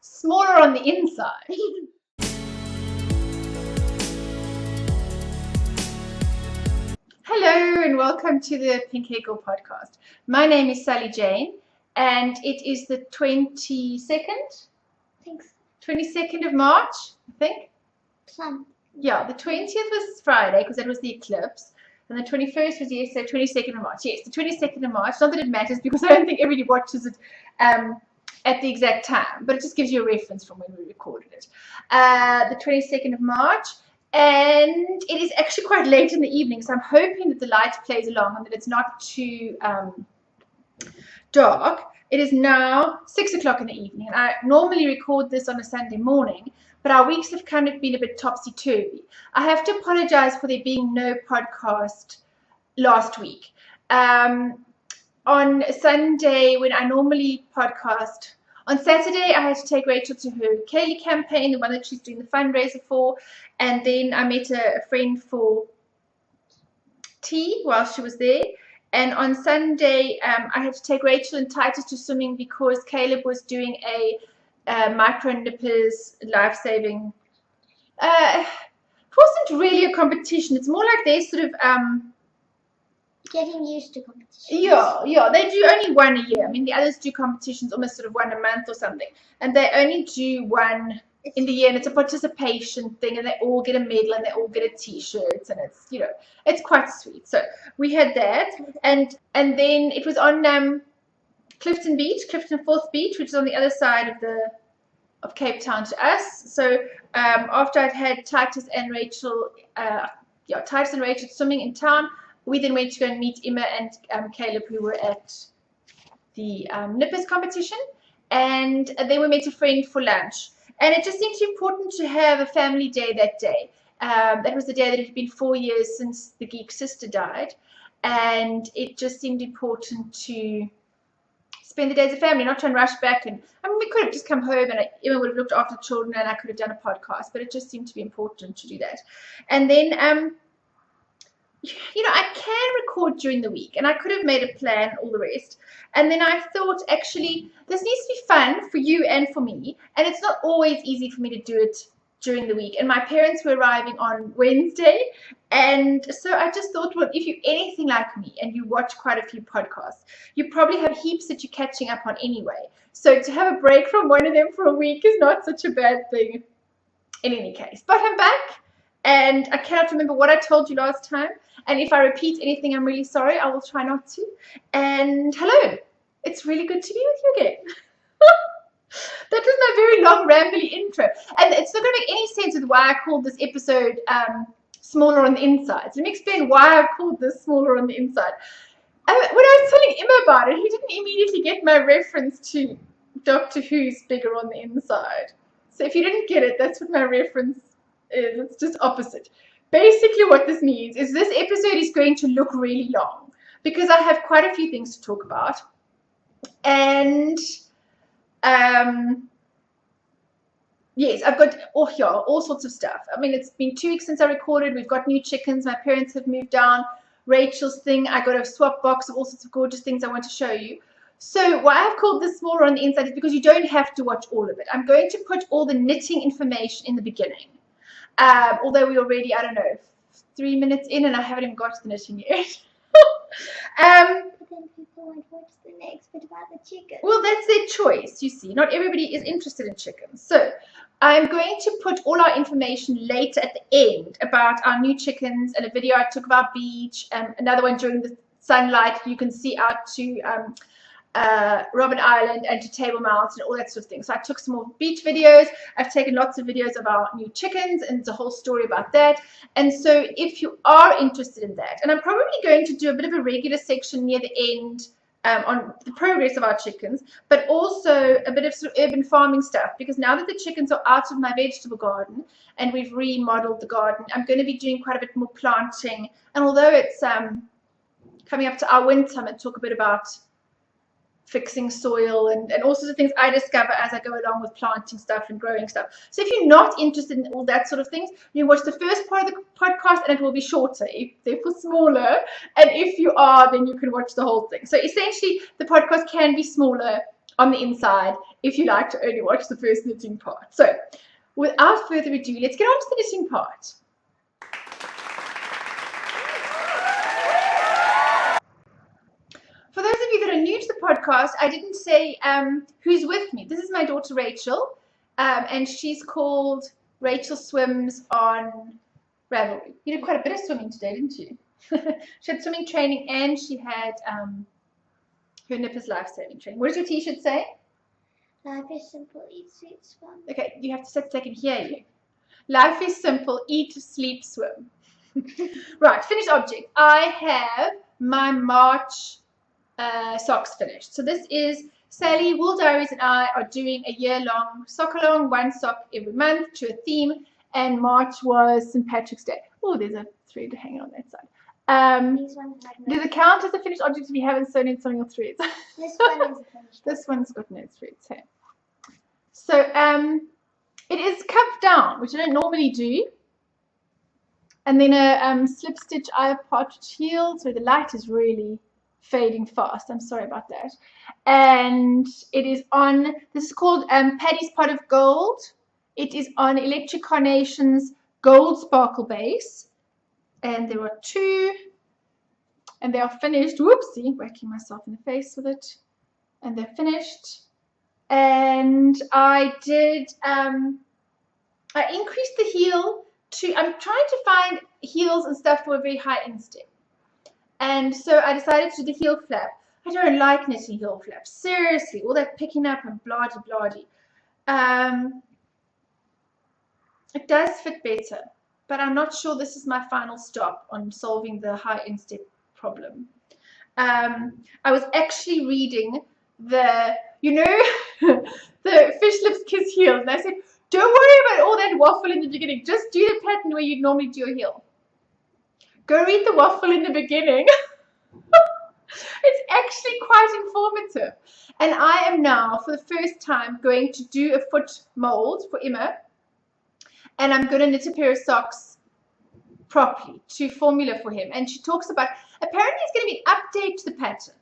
smaller on the inside. Hello and welcome to the Pink Hair Girl podcast. My name is Sally Jane and it is the 22nd? Thanks. 22nd of March, I think. Yeah, the 20th was Friday because that was the eclipse. And the 21st was yesterday, 22nd of March. Yes, the 22nd of March. Not that it matters because I don't think everybody watches it at the exact time, but it just gives you a reference from when we recorded it. The 22nd of March. And it is actually quite late in the evening, so I'm hoping that the light plays along and that it's not too dark. It is now 6 o'clock in the evening, and I normally record this on a Sunday morning, but our weeks have kind of been a bit topsy-turvy. I have to apologize for there being no podcast last week. On Sunday, when I normally podcast, on Saturday, I had to take Rachel to her Kaylee campaign, the one that she's doing the fundraiser for, and then I met a friend for tea while she was there. And on Sunday, I had to take Rachel and Titus to swimming because Caleb was doing a micro nippers life-saving. It wasn't really a competition. It's more like they sort of getting used to competitions. Yeah. They do only one a year. I mean, the others do competitions almost sort of one a month or something, and they only do one in the year, and it's a participation thing, and they all get a medal and they all get a T-shirt, and it's it's quite sweet. So we had that, and then it was on Clifton Fourth Beach, which is on the other side of Cape Town to us. So after I'd had Titus and Rachel swimming in town, we then went to go and meet Emma and Caleb, who were at the nippers competition, and then we met a friend for lunch. And it just seemed important to have a family day that day. That was the day that it had been 4 years since the geek sister died, and it just seemed important to spend the day as a family, not try and rush back. And I mean, we could have just come home and Emma would have looked after the children and I could have done a podcast, but it just seemed to be important to do that. And then I can record during the week, and I could have made a plan, all the rest. And then I thought, actually, this needs to be fun for you and for me, and it's not always easy for me to do it during the week. And my parents were arriving on Wednesday, and so I just thought, well, if you're anything like me and you watch quite a few podcasts, you probably have heaps that you're catching up on anyway. So to have a break from one of them for a week is not such a bad thing in any case. But I'm back, and I cannot remember what I told you last time. And if I repeat anything, I'm really sorry. I will try not to. And hello. It's really good to be with you again. That was my very long, rambly intro. And it's not going to make any sense with why I called this episode Smaller on the Inside. So let me explain why I called this Smaller on the Inside. When I was telling Emma about it, he didn't immediately get my reference to Doctor Who's Bigger on the Inside. So if you didn't get it, that's what my reference is. It's just opposite. Basically what this means is this episode is going to look really long because I have quite a few things to talk about. And yes, I've got all sorts of stuff. I mean, it's been 2 weeks since I recorded. We've got new chickens. My parents have moved down. Rachel's thing, I got a swap box of all sorts of gorgeous things I want to show you. So why I've called this Smaller on the Inside is because you don't have to watch all of it. I'm going to put all the knitting information in the beginning. Although we're already, I don't know, 3 minutes in and I haven't even got to the knitting yet. But then people won't watch the next bit about the chicken. Well, that's their choice, you see. Not everybody is interested in chickens. So I'm going to put all our information later at the end about our new chickens and a video I took of our beach, another one during the sunlight. You can see out to Robben Island and to Table Mount and all that sort of thing. So I took some more beach videos. I've taken lots of videos of our new chickens, and it's a whole story about that. And so if you are interested in that, and I'm probably going to do a bit of a regular section near the end on the progress of our chickens, but also a bit of sort of urban farming stuff, because now that the chickens are out of my vegetable garden and we've remodeled the garden, I'm going to be doing quite a bit more planting. And although it's coming up to our winter, I'm going to talk a bit about fixing soil and all sorts of things I discover as I go along with planting stuff and growing stuff. So if you're not interested in all that sort of things, you watch the first part of the podcast and it will be shorter, therefore smaller. And if you are, then you can watch the whole thing. So essentially, the podcast can be smaller on the inside if you like to only watch the first knitting part. So without further ado, let's get on to the knitting part. For those of you that are new to the podcast, I didn't say who's with me. This is my daughter Rachel, and she's called Rachel Swims on Ravelry. You did quite a bit of swimming today, didn't you? She had swimming training and she had her Nippers life-saving training. What does your t-shirt say? Life is simple, eat, sleep, swim. Okay, you have to sit so I can hear you. Life is simple, eat, sleep, swim. Right, finished object. I have my March socks finished. So this is Sally, Wool Diaries and I are doing a year-long sock-along, one sock every month to a theme, and March was St. Patrick's Day. Oh, there's a thread hanging on that side. Does it count as a finished object if you haven't sewn in some of your threads? This one is finished. This one's got no threads here. So it is cuffed down, which I don't normally do. And then a slip stitch eye partridge heel. So the light is really fading fast. I'm sorry about that. And it is on, this is called Paddy's Pot of Gold. It is on Electric Carnation's Gold Sparkle base. And there are two, and they are finished. Whoopsie, whacking myself in the face with it. And they're finished. And I did, I increased the heel to, I'm trying to find heels and stuff for a very high instep. And so I decided to do the heel flap. I don't like knitting heel flaps. Seriously, all that picking up and blah-de-blah-de. It does fit better, but I'm not sure this is my final stop on solving the high instep problem. I was actually reading the, you know, the Fish Lips Kiss heel, and I said, don't worry about all that waffle in the beginning. Just do the pattern where you'd normally do your heel. Go read the waffle in the beginning. It's actually quite informative. And I am now, for the first time, going to do a foot mold for Emma. And I'm going to knit a pair of socks properly to formula for him. And she talks about, apparently it's going to be an update to the pattern.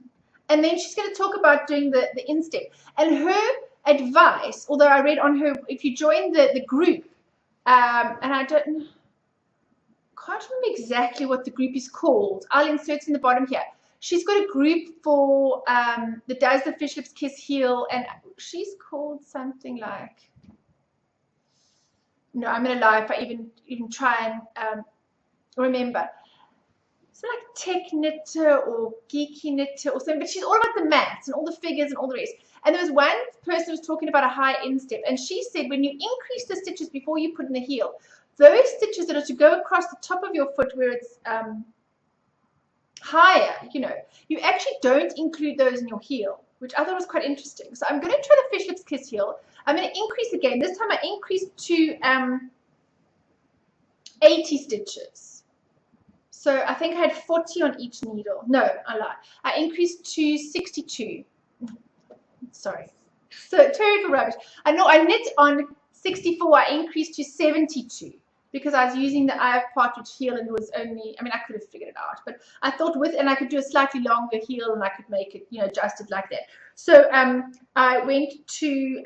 And then she's going to talk about doing the instep. And her advice, although I read on her, if you join the group, and I can't remember exactly what the group is called. I'll insert it in the bottom here. She's got a group for that does the Fish Lips Kiss heel, and she's called something like, no, I'm going to lie if I even try and remember. It's like Tech Knitter or Geeky Knitter or something, but she's all about the maths and all the figures and all the rest. And there was one person who was talking about a high instep, and she said when you increase the stitches before you put in the heel, those stitches that are to go across the top of your foot where it's higher, you know, you actually don't include those in your heel, which I thought was quite interesting. So I'm going to try the Fish Lips Kiss heel. I'm going to increase again. This time I increased to 80 stitches. So I think I had 40 on each needle. No, I lied. I increased to 62. Sorry. So terrible rubbish. I know I knit on 64. I increased to 72 because I was using the eye of partridge heel and it was only, I mean, I could have figured it out, but I thought and I could do a slightly longer heel and I could make it, you know, adjusted like that. So I went to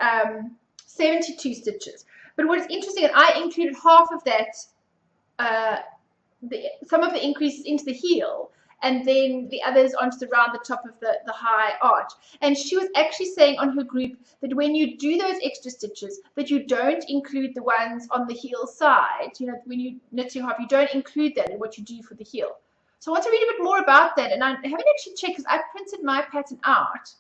72 stitches. But what is interesting, and I included half of that, some of the increases into the heel, and then the others onto around the top of the high arch. And she was actually saying on her group that when you do those extra stitches, that you don't include the ones on the heel side. You know, when you knit your half, you don't include that in what you do for the heel. So I want to read a bit more about that, and I haven't actually checked because I printed my pattern out,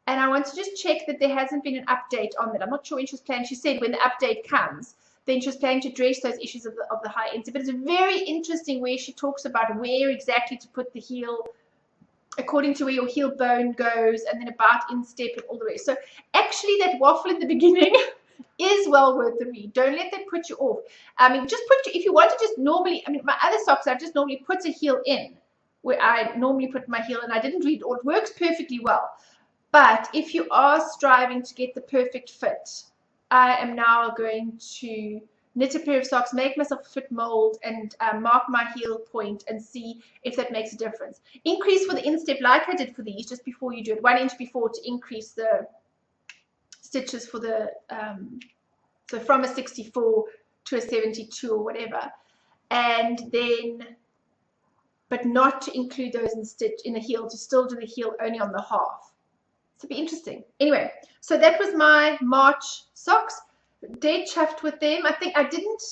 and I want to just check that there hasn't been an update on that. I'm not sure when she was planning. She said when the update comes, then she was planning to address those issues of the high instep. But it's very interesting where she talks about where exactly to put the heel according to where your heel bone goes, and then about instep and all the rest. So actually that waffle in the beginning is well worth the read. Don't let that put you off. I mean, just if you want to just normally, I mean, my other socks, I've just normally put a heel in where I normally put my heel, and I didn't read it all. It works perfectly well. But if you are striving to get the perfect fit, I am now going to knit a pair of socks, make myself a foot mold, and mark my heel point and see if that makes a difference. Increase for the instep like I did for these just before you do it, 1 inch before to increase the stitches for the so from a 64 to a 72 or whatever, and then but not to include those in the heel, to still do the heel only on the half. So it'd be interesting. Anyway, so that was my March socks. Dead chuffed with them. I think I didn't.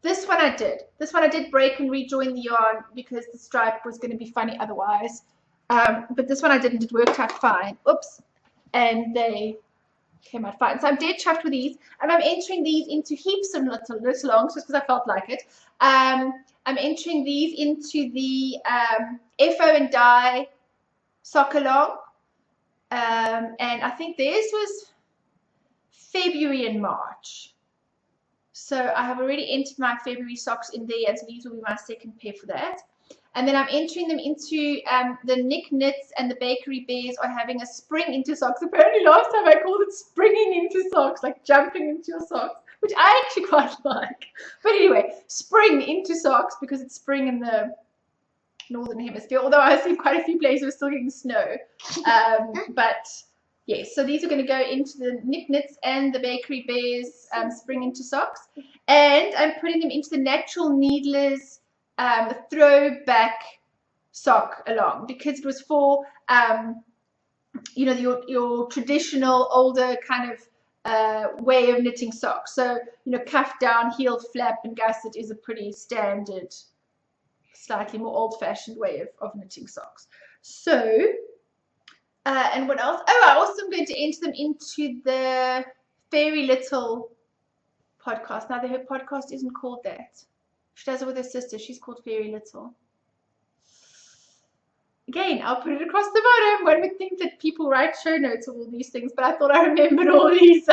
This one I did. This one I did break and rejoin the yarn because the stripe was going to be funny otherwise. But this one I didn't. It worked out fine. Oops. And they came out fine. So I'm dead chuffed with these. And I'm entering these into heaps of little longs just because I felt like it. I'm entering these into the FO and dye sock along. And I think theirs was February and March. So I have already entered my February socks in there, and so these will be my second pair for that. And then I'm entering them into the Nick Knits and the Bakery Bears are having a spring into socks. Apparently last time I called it springing into socks, like jumping into your socks, which I actually quite like. But anyway, spring into socks because it's spring in the Northern Hemisphere, although I see quite a few places are still getting snow. But yes, so these are going to go into the Nick Knits and the Bakery Bears spring into socks. And I'm putting them into the Natural Needlers throwback sock along because it was for, you know, your traditional older kind of way of knitting socks. So, you know, cuff down, heel flap and gusset is a pretty standard, slightly more old-fashioned way of knitting socks. So, and what else? Oh, I also am going to enter them into the Fairy Little podcast. Now, her podcast isn't called that. She does it with her sister. She's called Fairy Little. Again, I'll put it across the bottom. One would think that people write show notes of all these things, but I thought I remembered all these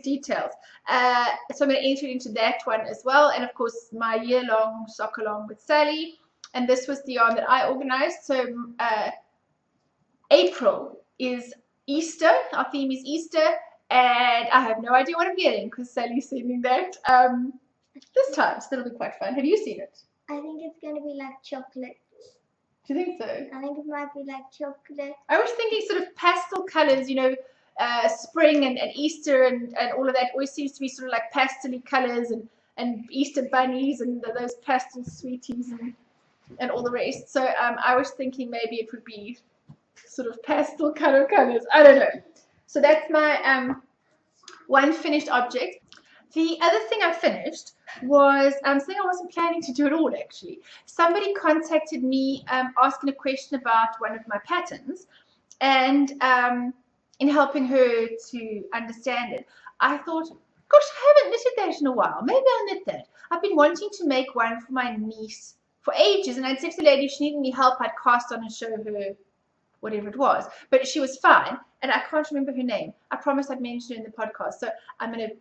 details. So I'm going to enter into that one as well. And of course, my year-long sock along with Sally. And this was the yarn that I organized. So April is Easter. Our theme is Easter. And I have no idea what I'm getting because Sally's sending that this time. So that'll be quite fun. Have you seen it? I think it's going to be like chocolate. Do you think so? I think it might be like chocolate. I was thinking sort of pastel colors, you know, spring and Easter and all of that always seems to be sort of like pastel-y colors and Easter bunnies and those pastel sweeties and all the rest. So I was thinking maybe it would be sort of pastel colors. I don't know. So that's my one finished object. The other thing I finished was something I wasn't planning to do at all, actually. Somebody contacted me asking a question about one of my patterns, and in helping her to understand it, I thought, gosh, I haven't knitted that in a while. Maybe I'll knit that. I've been wanting to make one for my niece for ages, and I'd said to the lady if she needed any help, I'd cast on and show her whatever it was. But she was fine, and I can't remember her name. I promised I'd mention her in the podcast, so I'm going to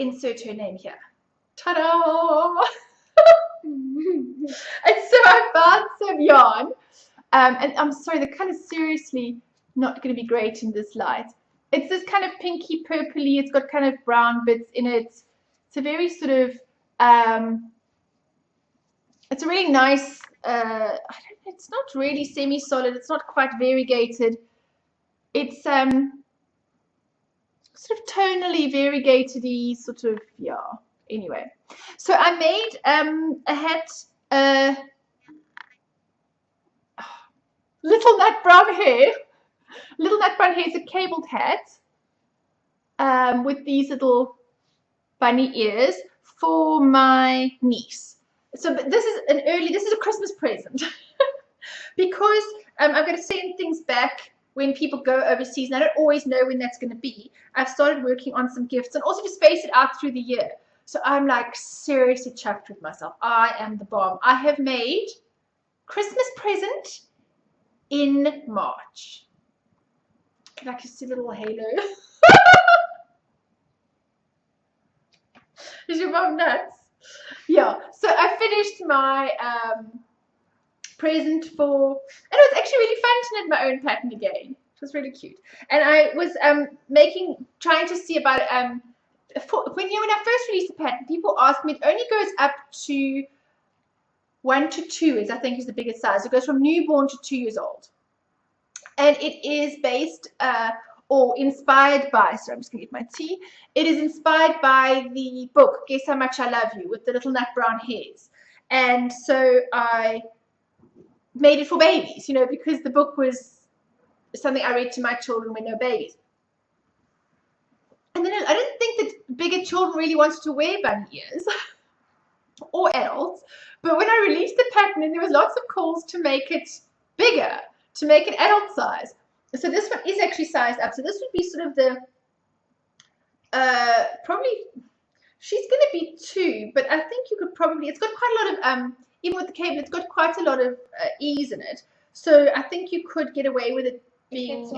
insert her name here. Ta-da! And so I found some yarn, and I'm sorry, the color's seriously not going to be great in this light. It's this kind of pinky purpley, it's got kind of brown bits in it. It's a very sort of, it's a really nice, I don't know, it's not really semi-solid, it's not quite variegated. It's sort of tonally variegated-y, sort of, yeah. Anyway, so I made a hat, Little Nut Brown Hair. Little Nut Brown Hair is a cabled hat with these little bunny ears for my niece. So this is a Christmas present because I'm going to send things back when people go overseas, and I don't always know when that's going to be. I've started working on some gifts and also to space it out through the year. So I'm like seriously chuffed with myself. I am the bomb. I have made Christmas present in March. Can I just see a little halo? Is your mom nuts? Yeah. So I finished my present for, and it was actually really fun to knit my own pattern again. It was really cute. And I was trying to see about when I first released the pattern, people asked me, it only goes up to 1 to 2 I think is the biggest size. It goes from newborn to 2 years old. And it is based or inspired by, sorry, I'm just going to get my tea. It is inspired by the book, Guess How Much I Love You, with the little nut brown hares. And so I made it for babies, because the book was something I read to my children when they were babies. And then I didn't think that bigger children really wanted to wear bunny ears or adults. But when I released the pattern, and there was lots of calls to make it bigger, to make it adult size. So this one is actually sized up. So this would be sort of the, probably, she's going to be 2, but I think you could probably, it's got quite a lot of, even with the cable, it's got quite a lot of ease in it. So I think you could get away with it being,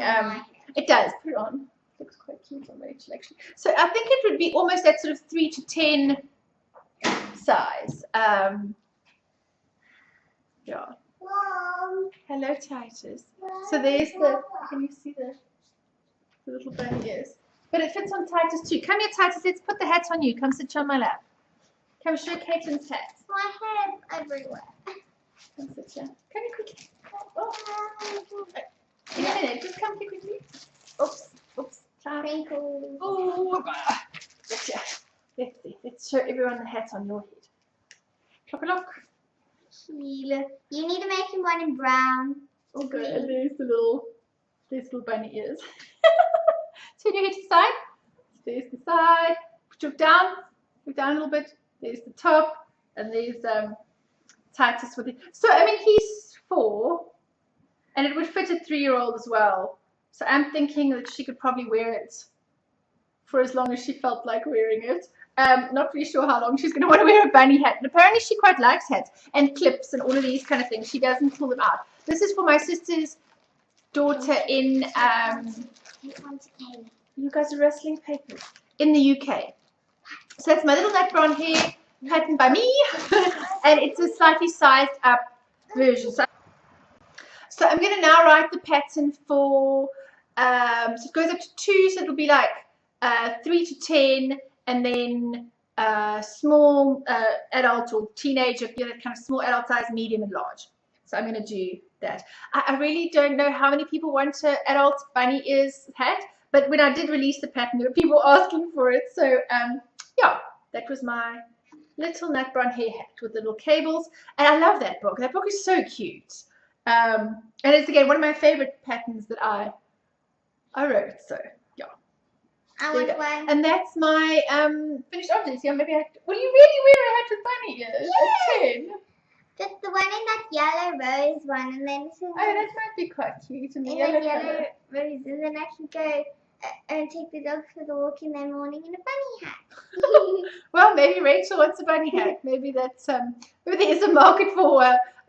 it does, put it on. Looks quite cute on Rachel, actually. So I think it would be almost that sort of 3 to 10 size. Yeah. Mom. Hello, Titus. So there's the, can you see the little bunny ears? But it fits on Titus too. Come here, Titus. Let's put the hat on you. Come sit on my lap. Come show Caitlin's hat. My hair's everywhere. Come sit here. Come here quickly. Oh. In a minute. Just come here quickly. Oops. Oops. Crinkles. Oh, gotcha. Let's see. Let's show everyone the hat on your head. Look, look. Sheila, you need to make him one in brown. Oh, good. And there's the little bunny ears. Turn your head to the side. There's the side. Look down. Look down a little bit. There's the top. And there's Titus with it. So, I mean, he's 4. And it would fit a 3-year-old as well. So I'm thinking that she could probably wear it for as long as she felt like wearing it. Not really sure how long she's going to want to wear a bunny hat. And apparently she quite likes hats and clips and all of these kind of things. She doesn't pull them out. This is for my sister's daughter in, you guys are rustling papers, in the UK. So that's my little nut brown hair patterned by me. And it's a slightly sized up version. So I'm going to now write the pattern for, so it goes up to 2, so it'll be like 3 to 10, and then small adult or teenager, kind of small adult size, medium and large. So I'm going to do that. I really don't know how many people want an adult bunny ears hat, but when I did release the pattern, there were people asking for it. So yeah, that was my little nut brown hair hat with the little cables. And I love that book. That book is so cute. And it's, again, one of my favorite patterns that I wrote. So yeah. I want one. And that's my finished object. Yeah, maybe will you really wear a hat with bunny ears at 10? Just the one in that yellow rose one, and then Oh, that might be quite cute. And the yellow rose, and then I can go and take the dog for the walk in the morning in a bunny hat. Well, maybe Rachel wants a bunny hat. Maybe that's maybe there is a market for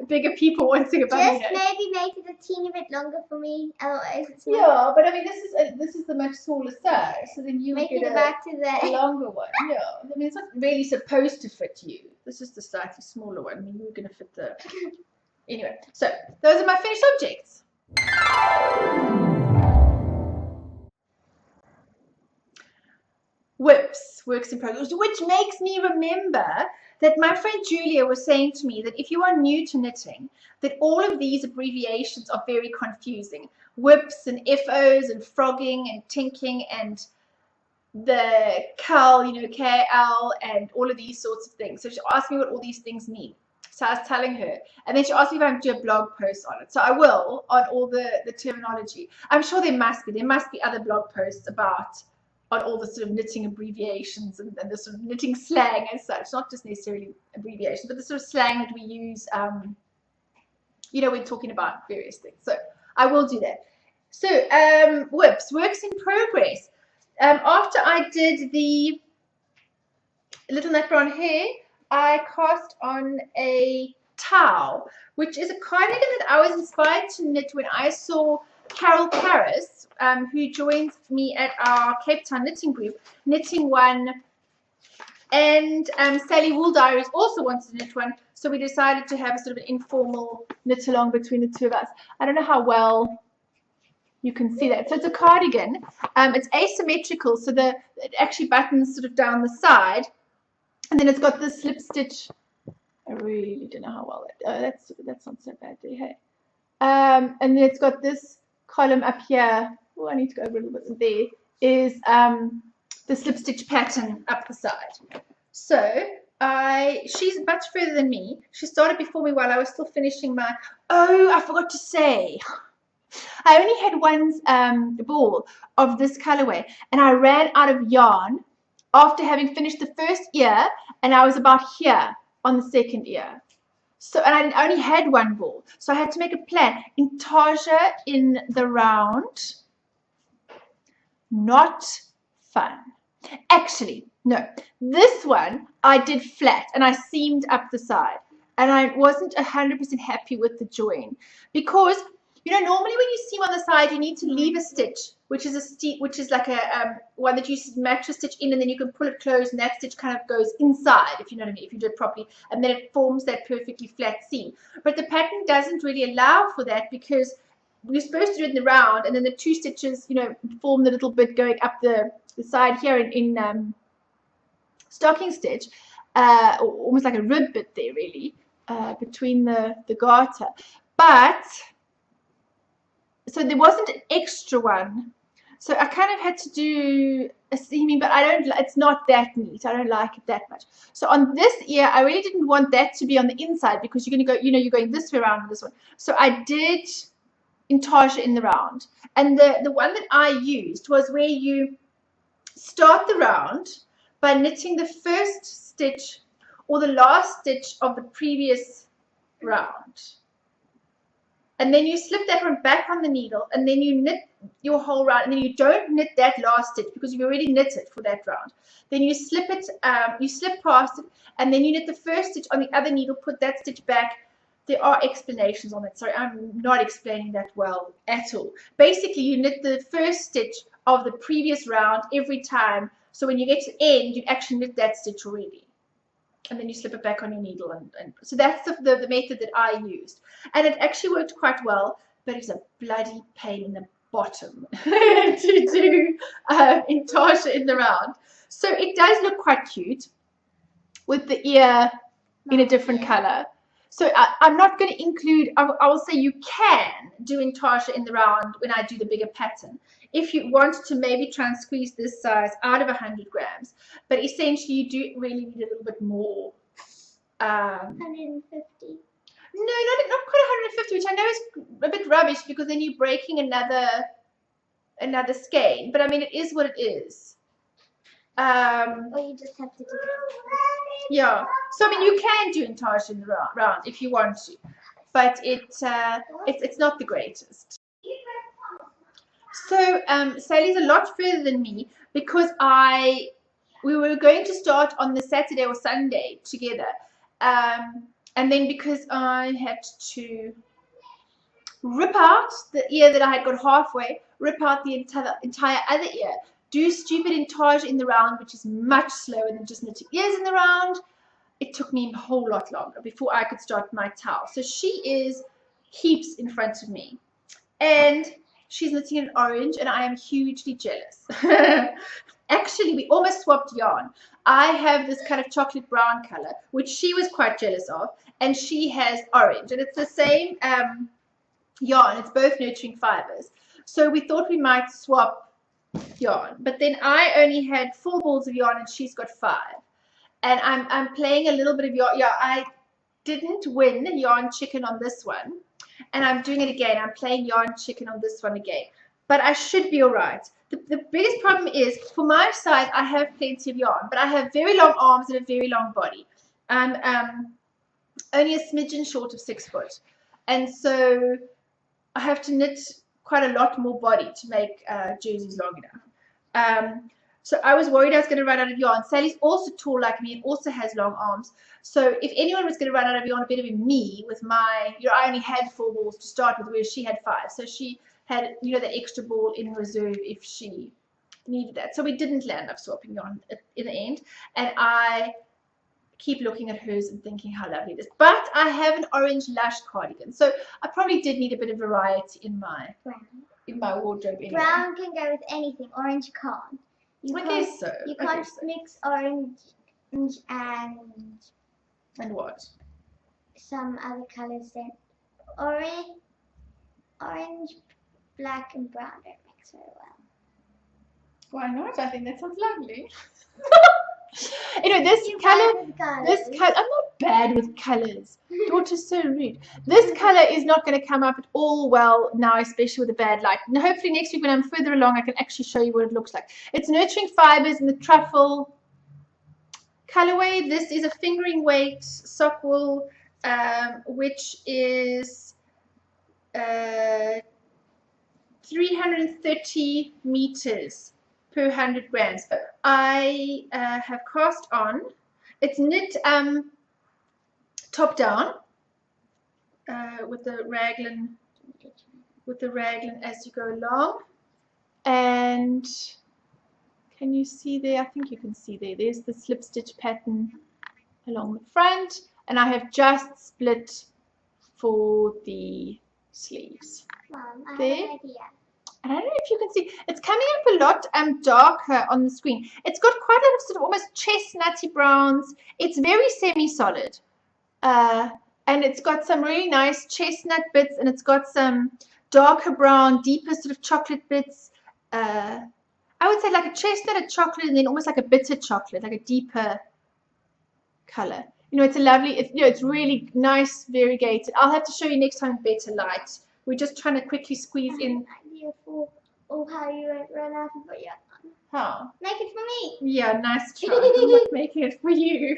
bigger people wanting a bunny hat. Just maybe make it a teeny bit longer for me. Otherwise, it's not. Yeah, but I mean, this is the much smaller size, so then you make get it back to a the longer one. Yeah, I mean, it's not really supposed to fit you. This is the slightly smaller one. I mean, you're going to fit the. Anyway, so those are my finished objects. WIPs, works in progress, which makes me remember that my friend Julia was saying to me that if you are new to knitting, that all of these abbreviations are very confusing. WIPs and FOs and frogging and tinking and the KAL, KL, and all of these sorts of things. So she asked me what all these things mean. So I was telling her, and then she asked me if I would do a blog post on it. So I will, on all the terminology. I'm sure there must be other blog posts on all the sort of knitting abbreviations and the sort of knitting slang as such, not just necessarily abbreviations, but the sort of slang that we use, when talking about various things. So I will do that. So WIPs, works in progress. After I did the little nut brown hair, I cast on a towel, which is a cardigan that I was inspired to knit when I saw Carol Paris, who joins me at our Cape Town knitting group, knitting one, and Sally Wool Diaries also wants to knit one, so we decided to have a sort of an informal knit along between the two of us. I don't know how well you can see that. So it's a cardigan. It's asymmetrical, so it actually buttons sort of down the side, and then it's got this slip stitch. I really don't know how well that's not so bad there, hey. And then it's got this column up here. oh, I need to go over a little bit. There is the slip stitch pattern up the side. So she's much further than me. She started before me while I was still finishing my, oh, I forgot to say, I only had one ball of this colorway, and I ran out of yarn after having finished the first ear, and I was about here on the second ear. So, and I only had one ball, so I had to make a plan. Intarsia in the round, not fun. Actually, no, this one I did flat and I seamed up the side, and I wasn't 100% happy with the join because, you know, normally when you seam on the side, you need to leave a stitch, which is like a one that you match a stitch in, and then you can pull it closed, and that stitch kind of goes inside, if you know what I mean, if you do it properly, and then it forms that perfectly flat seam. But the pattern doesn't really allow for that because we're supposed to do it in the round, and then the two stitches, you know, form the little bit going up the side here in stocking stitch, almost like a rib bit there, really, between the garter. But so there wasn't an extra one, so I kind of had to do a seaming, but I don't. It's not that neat. I don't like it that much. So on this ear, I really didn't want that to be on the inside because you're going to go, you know, you're going this way around with this one. So I did intarsia in the round, and the one that I used was where you start the round by knitting the first stitch or the last stitch of the previous round, and then you slip that one back on the needle, and then you knit your whole round, and then you don't knit that last stitch because you've already knit it for that round. Then you slip it, you slip past it, and then you knit the first stitch on the other needle, put that stitch back. There are explanations on it. Sorry, I'm not explaining that well at all. Basically, you knit the first stitch of the previous round every time. So when you get to the end, you actually knit that stitch already. And then you slip it back on your needle. And so that's the method that I used. And it actually worked quite well, but it's a bloody pain in the bottom to do intarsia in the round. So it does look quite cute with the ear in a different color. So I'm not going to include, I will say you can do intarsia in the round when I do the bigger pattern. If you want to maybe try and squeeze this size out of 100 grams, but essentially you do really need a little bit more. 150. No, not quite 150, which I know is a bit rubbish because then you're breaking another skein. But I mean, it is what it is. Or you just have to do it. Yeah. So I mean, you can do intarsia in the round if you want to, but it's not the greatest. So Sally's a lot further than me because we were going to start on the Saturday or Sunday together, and then because I had to rip out the ear that I had got halfway, rip out the entire other ear, do stupid intarsia in the round, which is much slower than just knitting ears in the round. It took me a whole lot longer before I could start my towel. So she is heaps in front of me, and she's knitting in orange, and I am hugely jealous. Actually, we almost swapped yarn. I have this kind of chocolate brown color, which she was quite jealous of, and she has orange, and it's the same yarn. It's both nurturing fibers. So we thought we might swap yarn, but then I only had 4 balls of yarn, and she's got 5. And I'm playing a little bit of yarn. Yeah, I didn't win yarn chicken on this one, and I'm doing it again. I'm playing yarn chicken on this one again, but I should be all right. The biggest problem is for my size, I have plenty of yarn, but I have very long arms and a very long body. I'm only a smidgen short of 6 foot, and so I have to knit quite a lot more body to make jerseys long enough. So I was worried I was going to run out of yarn. Sally's also tall like me and also has long arms. So if anyone was going to run out of yarn, it better be me with my, you know, I only had 4 balls to start with, whereas she had 5. So she had, you know, the extra ball in reserve if she needed that. So we didn't land up swapping yarn in the end. And I keep looking at hers and thinking how lovely it is. But I have an orange lush cardigan. So I probably did need a bit of variety in my wardrobe anyway. Brown can go with anything. Orange can't. I guess so. You can't mix orange and what? some other colours then. Orange, black and brown don't mix so well. Why not? I think that sounds lovely. Anyway, this You color, bad with colours. I'm not bad with colors. Daughter's so rude. This color is not going to come up at all well now, especially with the bad light. And hopefully next week when I'm further along, I can actually show you what it looks like. It's nurturing fibers in the truffle colorway. This is a fingering weight sock wool, which is 330 meters per 100 grams. I have cast on. It's knit top down with the raglan as you go along. And can you see there? I think you can see there. There's the slip stitch pattern along the front, and I have just split for the sleeves. Mom, I There. have an idea. I don't know if you can see, it's coming up a lot darker on the screen. It's got quite a lot of sort of almost chestnutty browns. It's very semi-solid. And it's got some really nice chestnut bits, and it's got some darker brown, deeper sort of chocolate bits. I would say like a chestnut, a chocolate, and then almost like a bitter chocolate, like a deeper color. You know, it's a lovely, it's really nice, variegated. I'll have to show you next time better light. We're just trying to quickly squeeze in. Idea for how you won't run out of what you have done. How? Make it for me. Yeah, nice try. I'm not making it for you.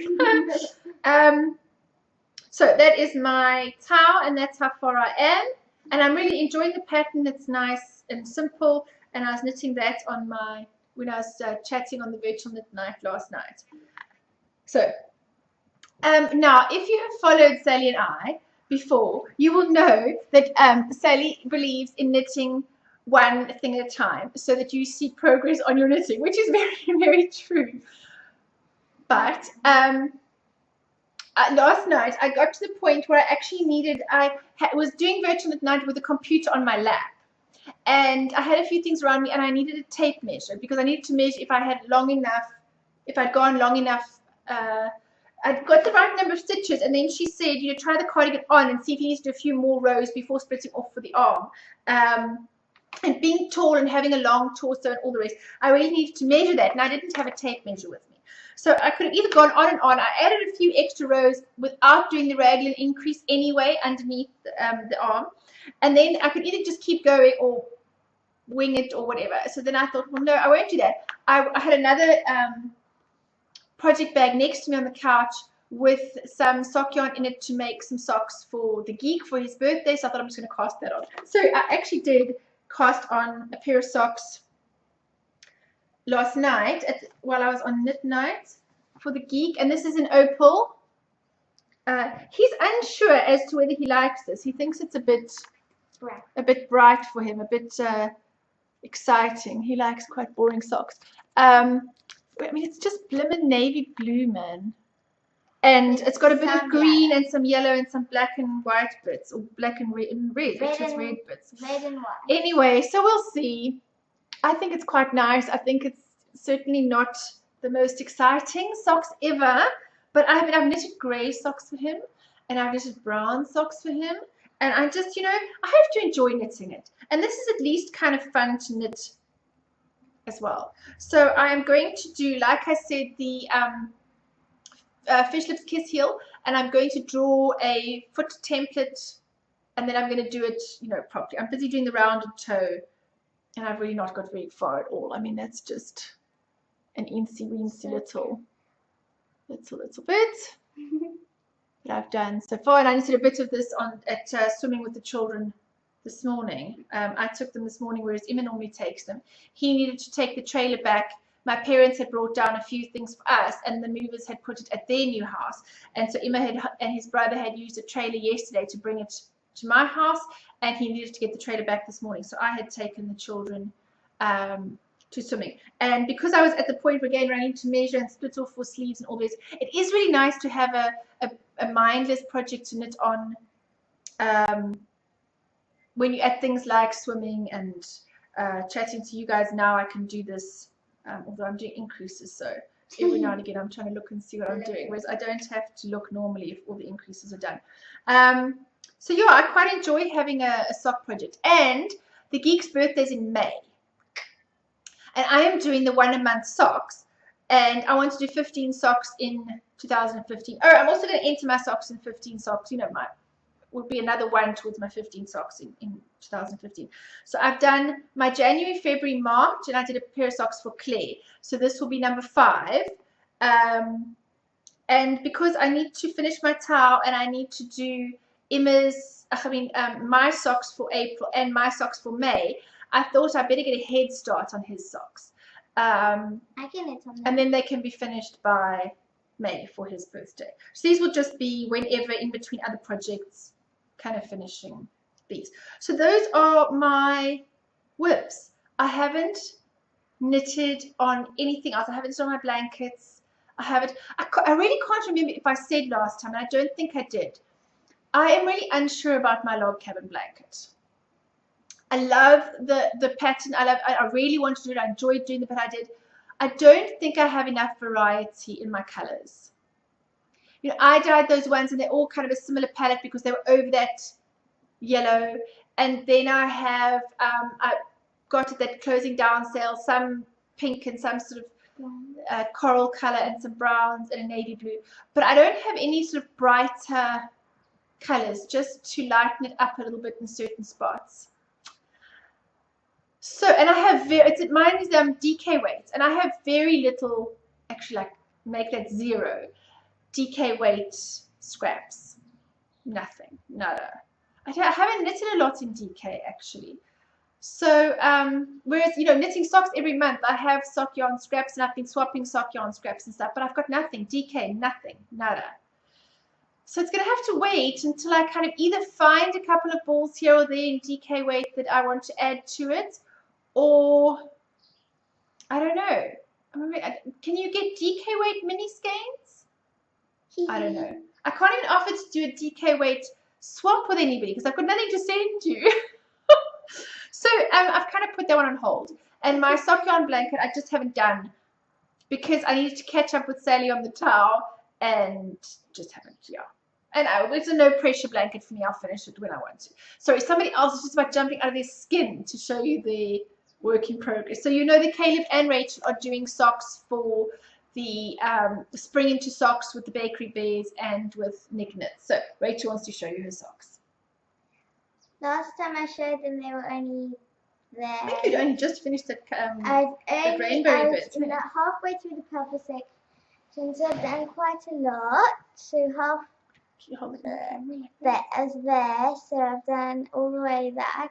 So that is my towel, and that's how far I am. And I'm really enjoying the pattern. It's nice and simple. And I was knitting that on when I was chatting on the virtual knit night last night. So now, if you have followed Sally and I before, you will know that Sally believes in knitting one thing at a time so that you see progress on your knitting, which is very, very true. But last night I got to the point where I actually was doing virtual knit night with a computer on my lap, and I had a few things around me, and I needed a tape measure because I needed to measure if I'd gone long enough. I'd got the right number of stitches, and then she said, try the cardigan on and see if you need to do a few more rows before splitting off for the arm. And being tall and having a long torso and all the rest, I really needed to measure that, and I didn't have a tape measure with me. So I could have either gone on and on. I added a few extra rows without doing the raglan increase anyway underneath the arm, and then I could either just keep going or wing it or whatever. So then I thought, well, no, I won't do that. I had another project bag next to me on the couch with some sock yarn in it to make some socks for the geek for his birthday. So I thought I'm just going to cast that on. So I actually did cast on a pair of socks last night while I was on knit night for the geek, and this is an opal. He's unsure as to whether he likes this. He thinks it's a bit bright for him, a bit exciting. He likes quite boring socks. I mean, it's just blimmin' navy blue, man. And it's got a bit of green and some yellow and some black and white bits, or black and red, which is red bits. Red and white. Anyway, so we'll see. I think it's quite nice. I think it's certainly not the most exciting socks ever, but I've knitted grey socks for him, and I've knitted brown socks for him, and I just, I have to enjoy knitting it. And this is at least kind of fun to knit as well. So I'm going to do, like I said, the Fish Lips Kiss Heel, and I'm going to draw a foot template, and then I'm going to do it, properly. I'm busy doing the rounded toe, and I've really not got very far at all. I mean, that's just an eensy-weensy little bit that I've done so far. And I did a bit of this at swimming with the children this morning. I took them this morning, whereas Emma normally takes them. He needed to take the trailer back. My parents had brought down a few things for us, and the movers had put it at their new house. And so Emma and his brother had used a trailer yesterday to bring it to my house, and he needed to get the trailer back this morning. So I had taken the children to swimming. And because I was at the point where again I need to measure and split off for sleeves and all this, it is really nice to have a mindless project to knit on when you're at things like swimming and chatting to you guys. Now I can do this. Although I'm doing increases, so every now and again I'm trying to look and see what I'm doing, whereas I don't have to look normally if all the increases are done. So yeah, I quite enjoy having a sock project. And the geek's birthday's in May, And I am doing the 1 a month socks, and I want to do 15 socks in 2015. Oh, I'm also going to enter my socks in 15 socks. You know, my would be another one towards my 15 socks in 2015. So I've done my January, February, March, and I did a pair of socks for Claire. So this will be number 5. And because I need to finish my towel and I need to do my socks for April and my socks for May, I thought I'd better get a head start on his socks. I can it on that. And then they can be finished by May for his birthday. So these will just be whenever in between other projects, kind of finishing these. So those are my whips. I haven't knitted on anything else. I haven't done my blankets. I really can't remember if I said last time, and I don't think I did. I am really unsure about my log cabin blanket. I love the pattern. I really want to do it. I enjoyed doing it, but I don't think I have enough variety in my colors. You know, I dyed those ones and they're all kind of a similar palette because they were over that yellow. And then I have, I got at that closing down sale, some pink and some sort of coral color and some browns and a navy blue. But I don't have any sort of brighter colors, just to lighten it up a little bit in certain spots. So, and I have mine is DK weight, and I have very little, actually, like make that 0 DK weight scraps. Nothing, nada. I haven't knitted a lot in DK actually. So, whereas, you know, knitting socks every month, I have sock yarn scraps and I've been swapping sock yarn scraps and stuff, but I've got nothing, DK, nothing, nada. So it's going to have to wait until I kind of either find a couple of balls here or there in DK weight that I want to add to it, or I don't know. Can you get DK weight mini skeins? I don't know. I can't even offer to do a DK weight swap with anybody because I've got nothing to send you. So I've kind of put that one on hold. And my sock yarn blanket I just haven't done because I needed to catch up with Sally on the towel and just haven't, yeah. And it's a no pressure blanket for me. I'll finish it when I want to. Sorry, somebody else is just about jumping out of their skin to show you the work in progress. So you know that Caleb and Rachel are doing socks for the spring into socks with the Bakery Bears and with Nick Knits. So Rachel wants to show you her socks. Last time I showed them, they were only there. I think you'd only just finished the rainbow bit. Halfway through the purple section, so I've done quite a lot. So half there, so I've done all the way there.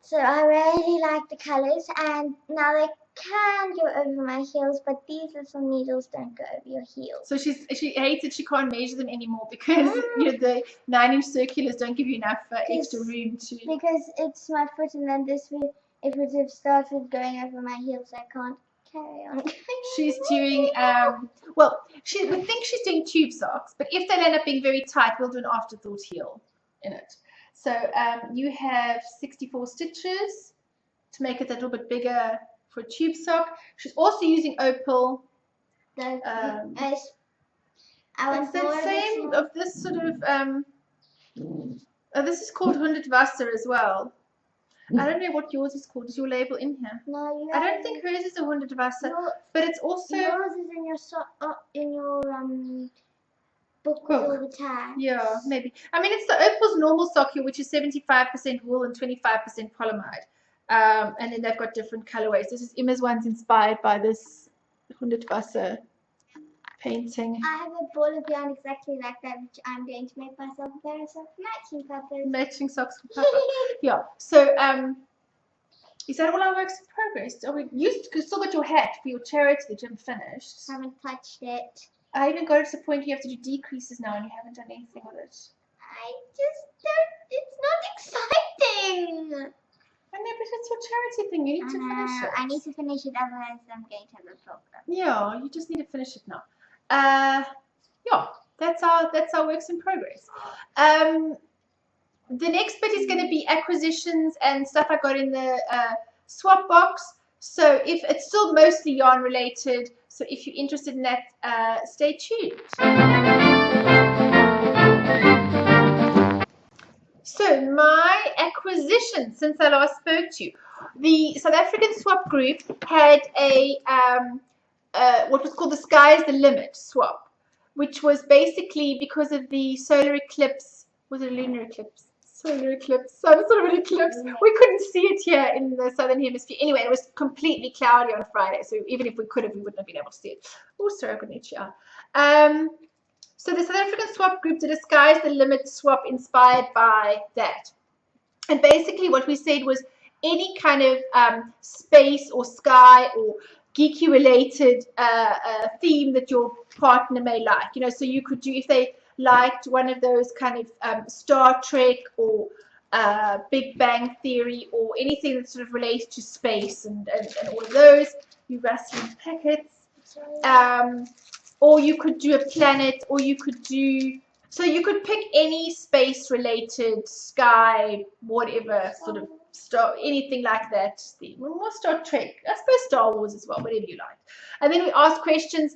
So I really like the colours, and now they can go over my heels, but these little needles don't go over your heels. So she hates that she can't measure them anymore because you know, the 9-inch circulars don't give you enough extra room to. Because it's my foot, and then this would, it would have started going over my heels. I can't carry on. She's doing well. She would think she's doing tube socks, but if they end up being very tight, we'll do an afterthought heel in it. So you have 64 stitches to make it a little bit bigger for a tube sock. She's also using opal. It's the same of this sort of this is called 100 Wasser as well. I don't know what yours is called. Is your label in here? No, I don't think hers is a 100 Wasser, but it's also yours is in your book with all the tags. Yeah, maybe. I mean, it's the Opal's normal sock here, which is 75% wool and 25% polyamide. And then they've got different colorways. This is Emma's one's inspired by this 100 Wasser painting. I have a ball of yarn exactly like that, which I'm going to make myself a pair of socks matching puppers. Matching socks for Papa. Yeah. So, is that all our works in progress? You still got your hat for your charity that you haven't finished. Haven't touched it. I even got to the point you have to do decreases now and you haven't done anything with it. I just don't, it's not exciting. I know, but it's your charity thing. You need to finish it. I need to finish it, otherwise I'm going to have a problem. Yeah, you just need to finish it now. Yeah, that's our works in progress. The next bit is going to be acquisitions and stuff I got in the swap box. So if it's still mostly yarn related, so if you're interested in that, stay tuned. So my acquisition since I last spoke to you. the South African swap group had a what was called the Sky's the Limit swap, which was basically because of the solar eclipse. Was it a lunar eclipse? Solar eclipse, some sort of an eclipse. We couldn't see it here in the southern hemisphere. Anyway, it was completely cloudy on Friday, so even if we could have, we wouldn't have been able to see it. Oh, sorry, I couldn't eat you out. So the South African swap group did a Sky's the Limit swap inspired by that. And basically what we said was any kind of space or sky or geeky related theme that your partner may like. You know, so you could do, if they liked one of those kind of Star Trek or Big Bang Theory or anything that sort of relates to space and all of those, you rustling packets. Or you could do a planet, or you could do, so you could pick any space related, sky, whatever sort of star, anything like that. More Star Trek, I suppose Star Wars as well, whatever you like. And then we asked questions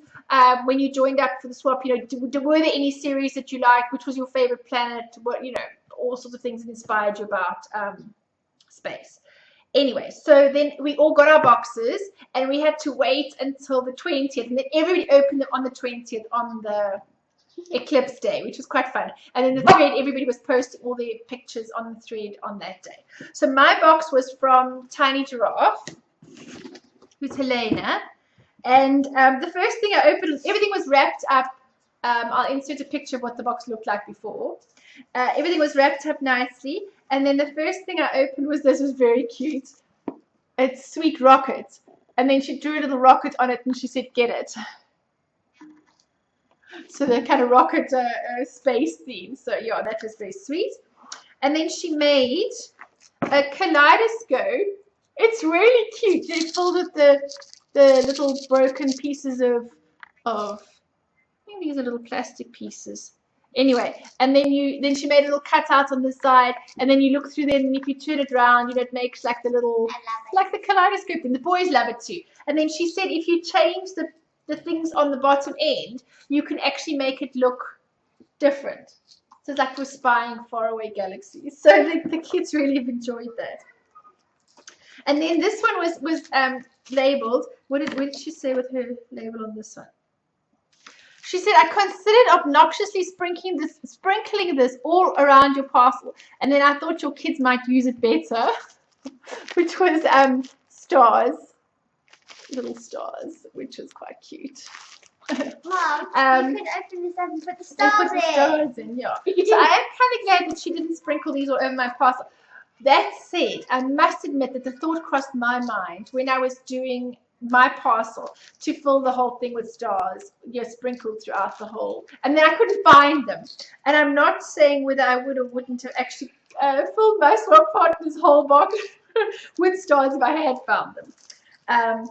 when you joined up for the swap, you know, were there any series that you liked? Which was your favorite planet? What, you know, all sorts of things that inspired you about space. Anyway, so then we all got our boxes and we had to wait until the 20th, and then everybody opened them on the 20th on the eclipse day, which was quite fun. And then the thread, everybody was posting all their pictures on the thread on that day. So my box was from Tiny Giraffe, who's Helena. And the first thing I opened, everything was wrapped up. I'll insert a picture of what the box looked like before. Everything was wrapped up nicely. And then the first thing I opened was this. Was very cute. It's Sweet Rocket. And then she drew a little rocket on it and she said, get it. So the kind of rocket space theme. So yeah, that was very sweet. And then she made a kaleidoscope. It's really cute. They filled with the little broken pieces of I think these are little plastic pieces. Anyway, and then she made a little cutout on the side, and then you look through there, and if you turn it around, you know, it makes like the little, like the kaleidoscope, and the boys love it too. And then she said if you change the things on the bottom end, you can actually make it look different. So it's like we're spying faraway galaxies. So the kids really have enjoyed that. And then this one was labeled. What did she say with her label on this one? She said, I considered obnoxiously sprinkling this all around your parcel, and then I thought your kids might use it better, which was stars, little stars, which was quite cute. Mom, you could open this up and put the stars in. Yeah. So I am kind of glad that she didn't sprinkle these all over my parcel. That said, I must admit that the thought crossed my mind when I was doing my parcel to fill the whole thing with stars, you know, sprinkled throughout the whole, and then I couldn't find them. And I'm not saying whether I would or wouldn't have actually filled my swap partner's whole box with stars if I had found them.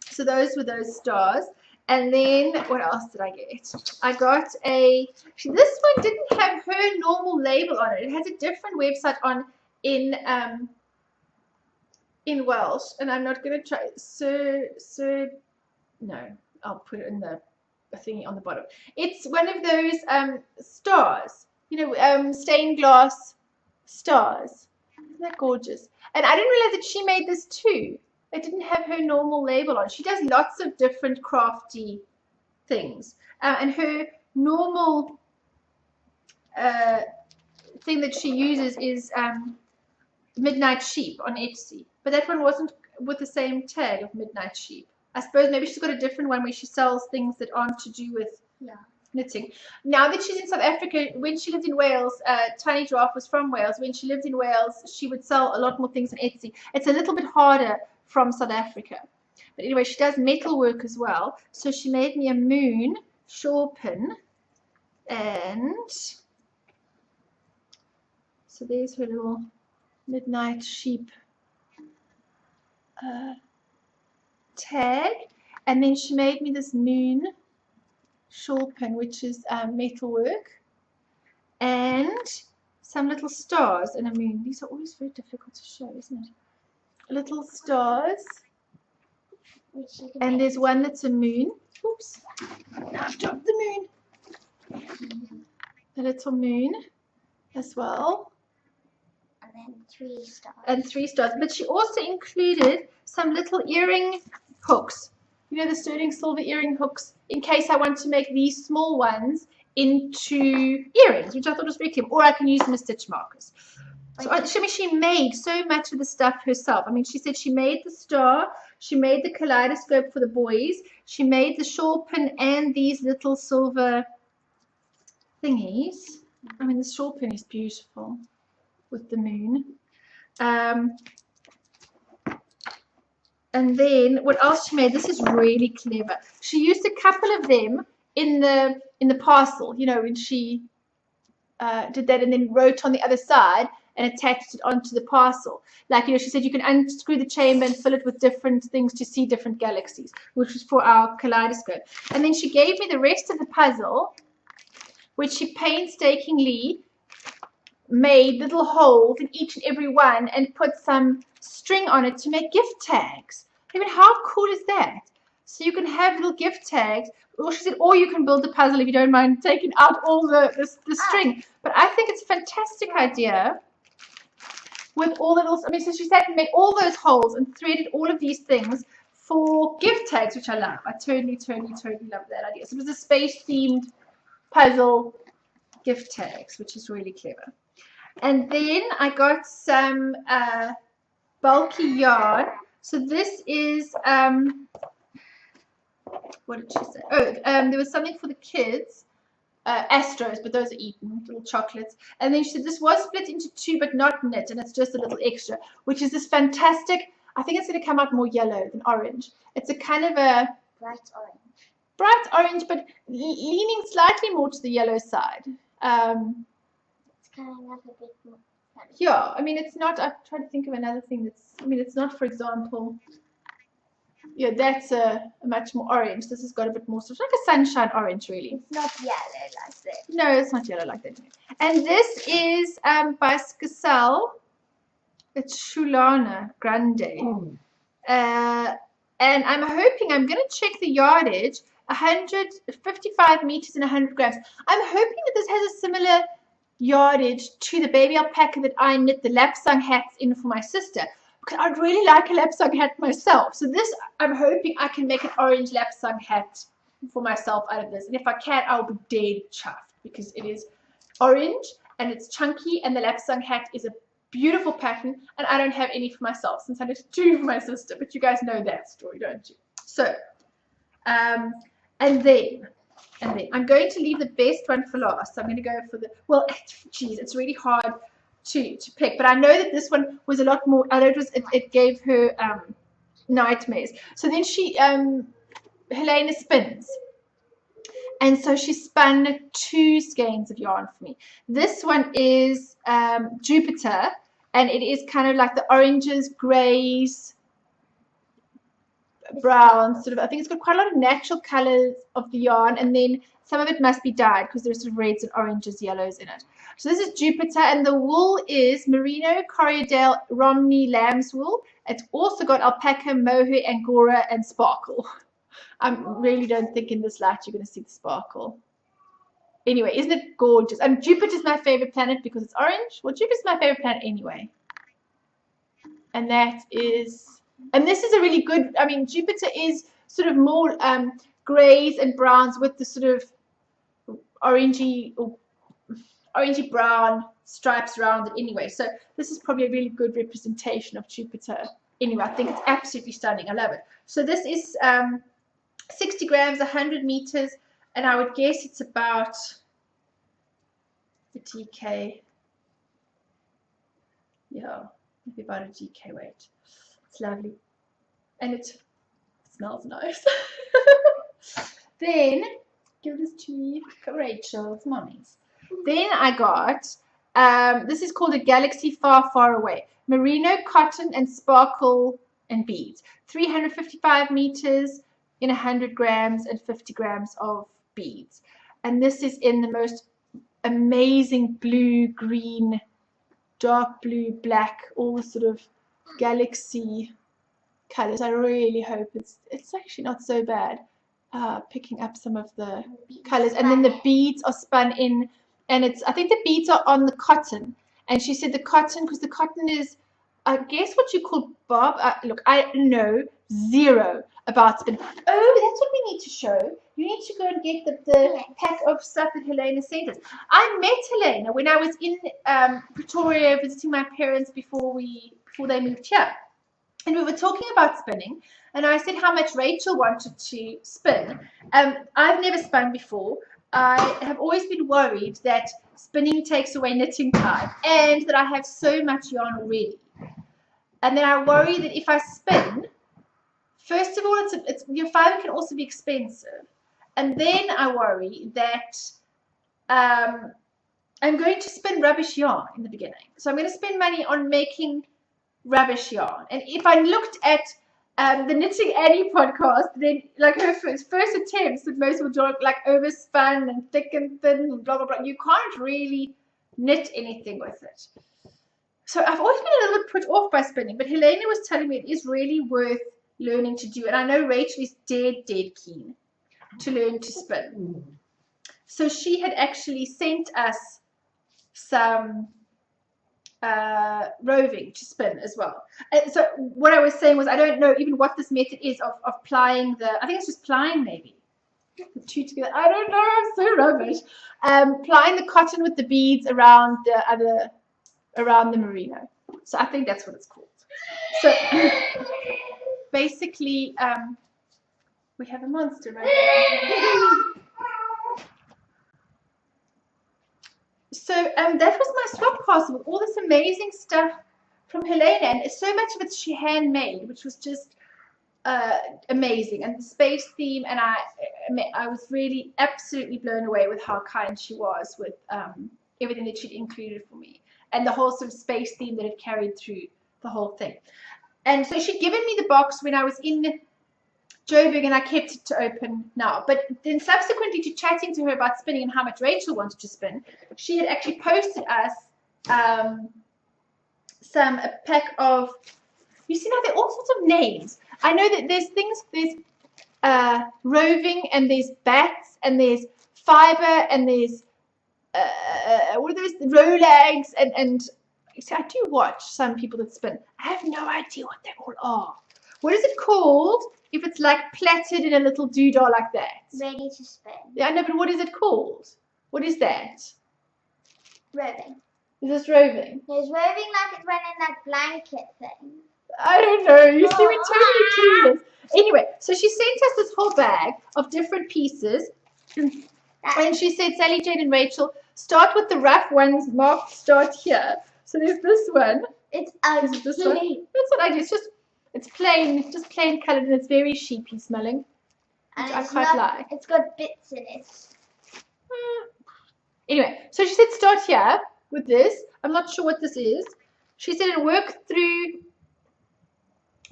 So those were those stars. And then what else did I get? I got this one didn't have her normal label on it. It has a different website on in Welsh, and I'm not going to try. No, I'll put it in the thingy on the bottom. It's one of those stars, you know, stained glass stars. Isn't that gorgeous? And I didn't realize that she made this too. It didn't have her normal label on. She does lots of different crafty things, and her normal thing that she uses is Midnight Sheep on Etsy, but that one wasn't with the same tag of Midnight Sheep. I suppose maybe she's got a different one where she sells things that aren't to do with knitting. Now that she's in South Africa, when she lived in Wales, Tiny Giraffe was from Wales. When she lived in Wales, she would sell a lot more things on Etsy. It's a little bit harder from South Africa. But anyway, she does metal work as well. So she made me a moon shawl pin. And so there's her little Midnight Sheep tag. And then she made me this moon shawl pin, which is metal work. And some little stars and a moon. These are always very difficult to show, isn't it? Little stars. And there's one that's a moon. Oops. I've dropped the moon. A little moon as well. then 3 stars. And 3 stars. But she also included some little earring hooks. You know, the sterling silver earring hooks, in case I want to make these small ones into earrings, which I thought was very cute. Or I can use them as stitch markers. So she made so much of the stuff herself. I mean, she said she made the star, she made the kaleidoscope for the boys, she made the shawl pin and these little silver thingies. I mean, the shawl pin is beautiful with the moon. And then what else she made? This is really clever. She used a couple of them in the parcel, you know, when she did that, and then wrote on the other side and attached it onto the parcel. Like, you know, she said you can unscrew the chamber and fill it with different things to see different galaxies, which was for our kaleidoscope. And then she gave me the rest of the puzzle, which she painstakingly made little holes in each and every one and put some string on it to make gift tags. I mean, how cool is that? So you can have little gift tags. Or she said, or you can build the puzzle if you don't mind taking out all the string. But I think it's a fantastic idea with all the little, I mean, so she said made all those holes and threaded all of these things for gift tags, which I love. I totally love that idea. So it was a space-themed puzzle gift tags, which is really clever. And then I got some bulky yarn. So this is, what did she say? Oh, there was something for the kids, Astros, but those are eaten, little chocolates. And then she said this was split into 2, but not knit, and it's just a little extra, which is this fantastic, I think it's going to come out more yellow than orange. It's a kind of a bright orange, but leaning slightly more to the yellow side. It's kind of a bit more. Yeah, I mean, it's not, I'm trying to think of another thing that's, I mean, it's not, for example, yeah, that's a much more orange. This has got a bit more, sort of like a sunshine orange, really. It's not yellow like that. No, it's not yellow like that. And this is by Skasel. It's Shulana Grande. And I'm hoping, I'm going to check the yardage, 155 meters and 100 grams. I'm hoping that this has a similar yardage to the baby alpaca that I knit the lapsang hats in for my sister, because I'd really like a lapsang hat myself. So this, I'm hoping I can make an orange lapsang hat for myself out of this, and if I can, I'll be dead chuffed, because it is orange and it's chunky, and the lapsang hat is a beautiful pattern, and I don't have any for myself since I knit 2 for my sister, but you guys know that story, don't you? So and then I'm going to leave the best one for last. So I'm going to go for the, well, geez, it's really hard to pick, but I know that this one was a lot more, I know it gave her nightmares. So then she, Helena spins. And so she spun 2 skeins of yarn for me. This one is Jupiter, and it is kind of like the oranges, greys, browns, sort of. I think it's got quite a lot of natural colors of the yarn, and then some of it must be dyed because there's sort of reds and oranges, yellows in it. So this is Jupiter, and the wool is Merino, Corriedale, Romney, lamb's wool. It's also got alpaca, mohair, angora, and sparkle. I really don't think in this light you're going to see the sparkle. Anyway, isn't it gorgeous? And Jupiter's my favorite planet because it's orange. Well, Jupiter's my favorite planet anyway. And that is, and this is a really good, I mean, Jupiter is sort of more grays and browns with the sort of orangey or orangey brown stripes around it anyway. So this is probably a really good representation of Jupiter. Anyway, I think it's absolutely stunning. I love it. So this is 60 grams, 100 meters, and I would guess it's about a DK. Yeah, maybe about a DK weight. It's lovely. And it smells nice. Then, give this to me, Rachel's mommy's. Then I got, this is called A Galaxy Far, Far Away. Merino, cotton, and sparkle and beads. 355 meters in 100 grams and 50 grams of beads. And this is in the most amazing blue, green, dark blue, black, all the sort of galaxy colors. I really hope it's actually not so bad. Picking up some of the colors, and then the beads are spun in, and it's, I think the beads are on the cotton, And she said the cotton, because the cotton is, I guess, what you call bob. Look, I know zero about spinning. Oh, that's what we need to show. You need to go and get the pack of stuff that Helena sent us. I met Helena when I was in Pretoria visiting my parents before they moved here. And we were talking about spinning, and I said how much Rachel wanted to spin. I've never spun before. I have always been worried that spinning takes away knitting time, and that I have so much yarn already. And then I worry that if I spin, first of all, your fibre can also be expensive, and then I worry that I'm going to spin rubbish yarn in the beginning. So I'm going to spend money on making rubbish yarn. And if I looked at the Knitting Annie podcast, then like her first attempts that most will do, like overspun and thick and thin and blah blah blah, you can't really knit anything with it. So I've always been a little bit put off by spinning, but Helena was telling me it is really worth learning to do, and I know Rachel is dead keen to learn to spin. So she had actually sent us some roving to spin as well. So what I was saying was I don't know even what this method is of plying I think it's just plying maybe. The two together. I don't know, I'm so rubbish. Plying the cotton with the beads around the merino. So I think that's what it's called. So basically we have a monster right now. So that was my swap castle with all this amazing stuff from Helena, and so much of it she handmade, which was just amazing. And the space theme, and I was really absolutely blown away with how kind she was with everything that she'd included for me, and the whole sort of space theme that it carried through the whole thing. And so she'd given me the box when I was in Joburg, and I kept it to open now. But then subsequently to chatting to her about spinning and how much Rachel wanted to spin, she had actually posted us a pack of, you see now there are all sorts of names. I know that there's roving, and there's bats, and there's fibre, and there's what are those, Rolex, and see, I do watch some people that spin. I have no idea what they all are. What is it called if it's like plaited in a little doodah like that? Ready to spin. Yeah, I know, but what is it called? What is that? Roving. Is this roving? There's roving like it's running that blanket thing. I don't know. You see, we're totally clueless. Anyway, so she sent us this whole bag of different pieces. And she said, Sally, Jane, and Rachel, start with the rough ones marked start here. So there's this one. It's ugly. This one. That's what I do. It's plain, just plain coloured, and it's very sheepy smelling, which I quite like. It's got bits in it. Anyway, so she said start here with this. I'm not sure what this is. She said and work through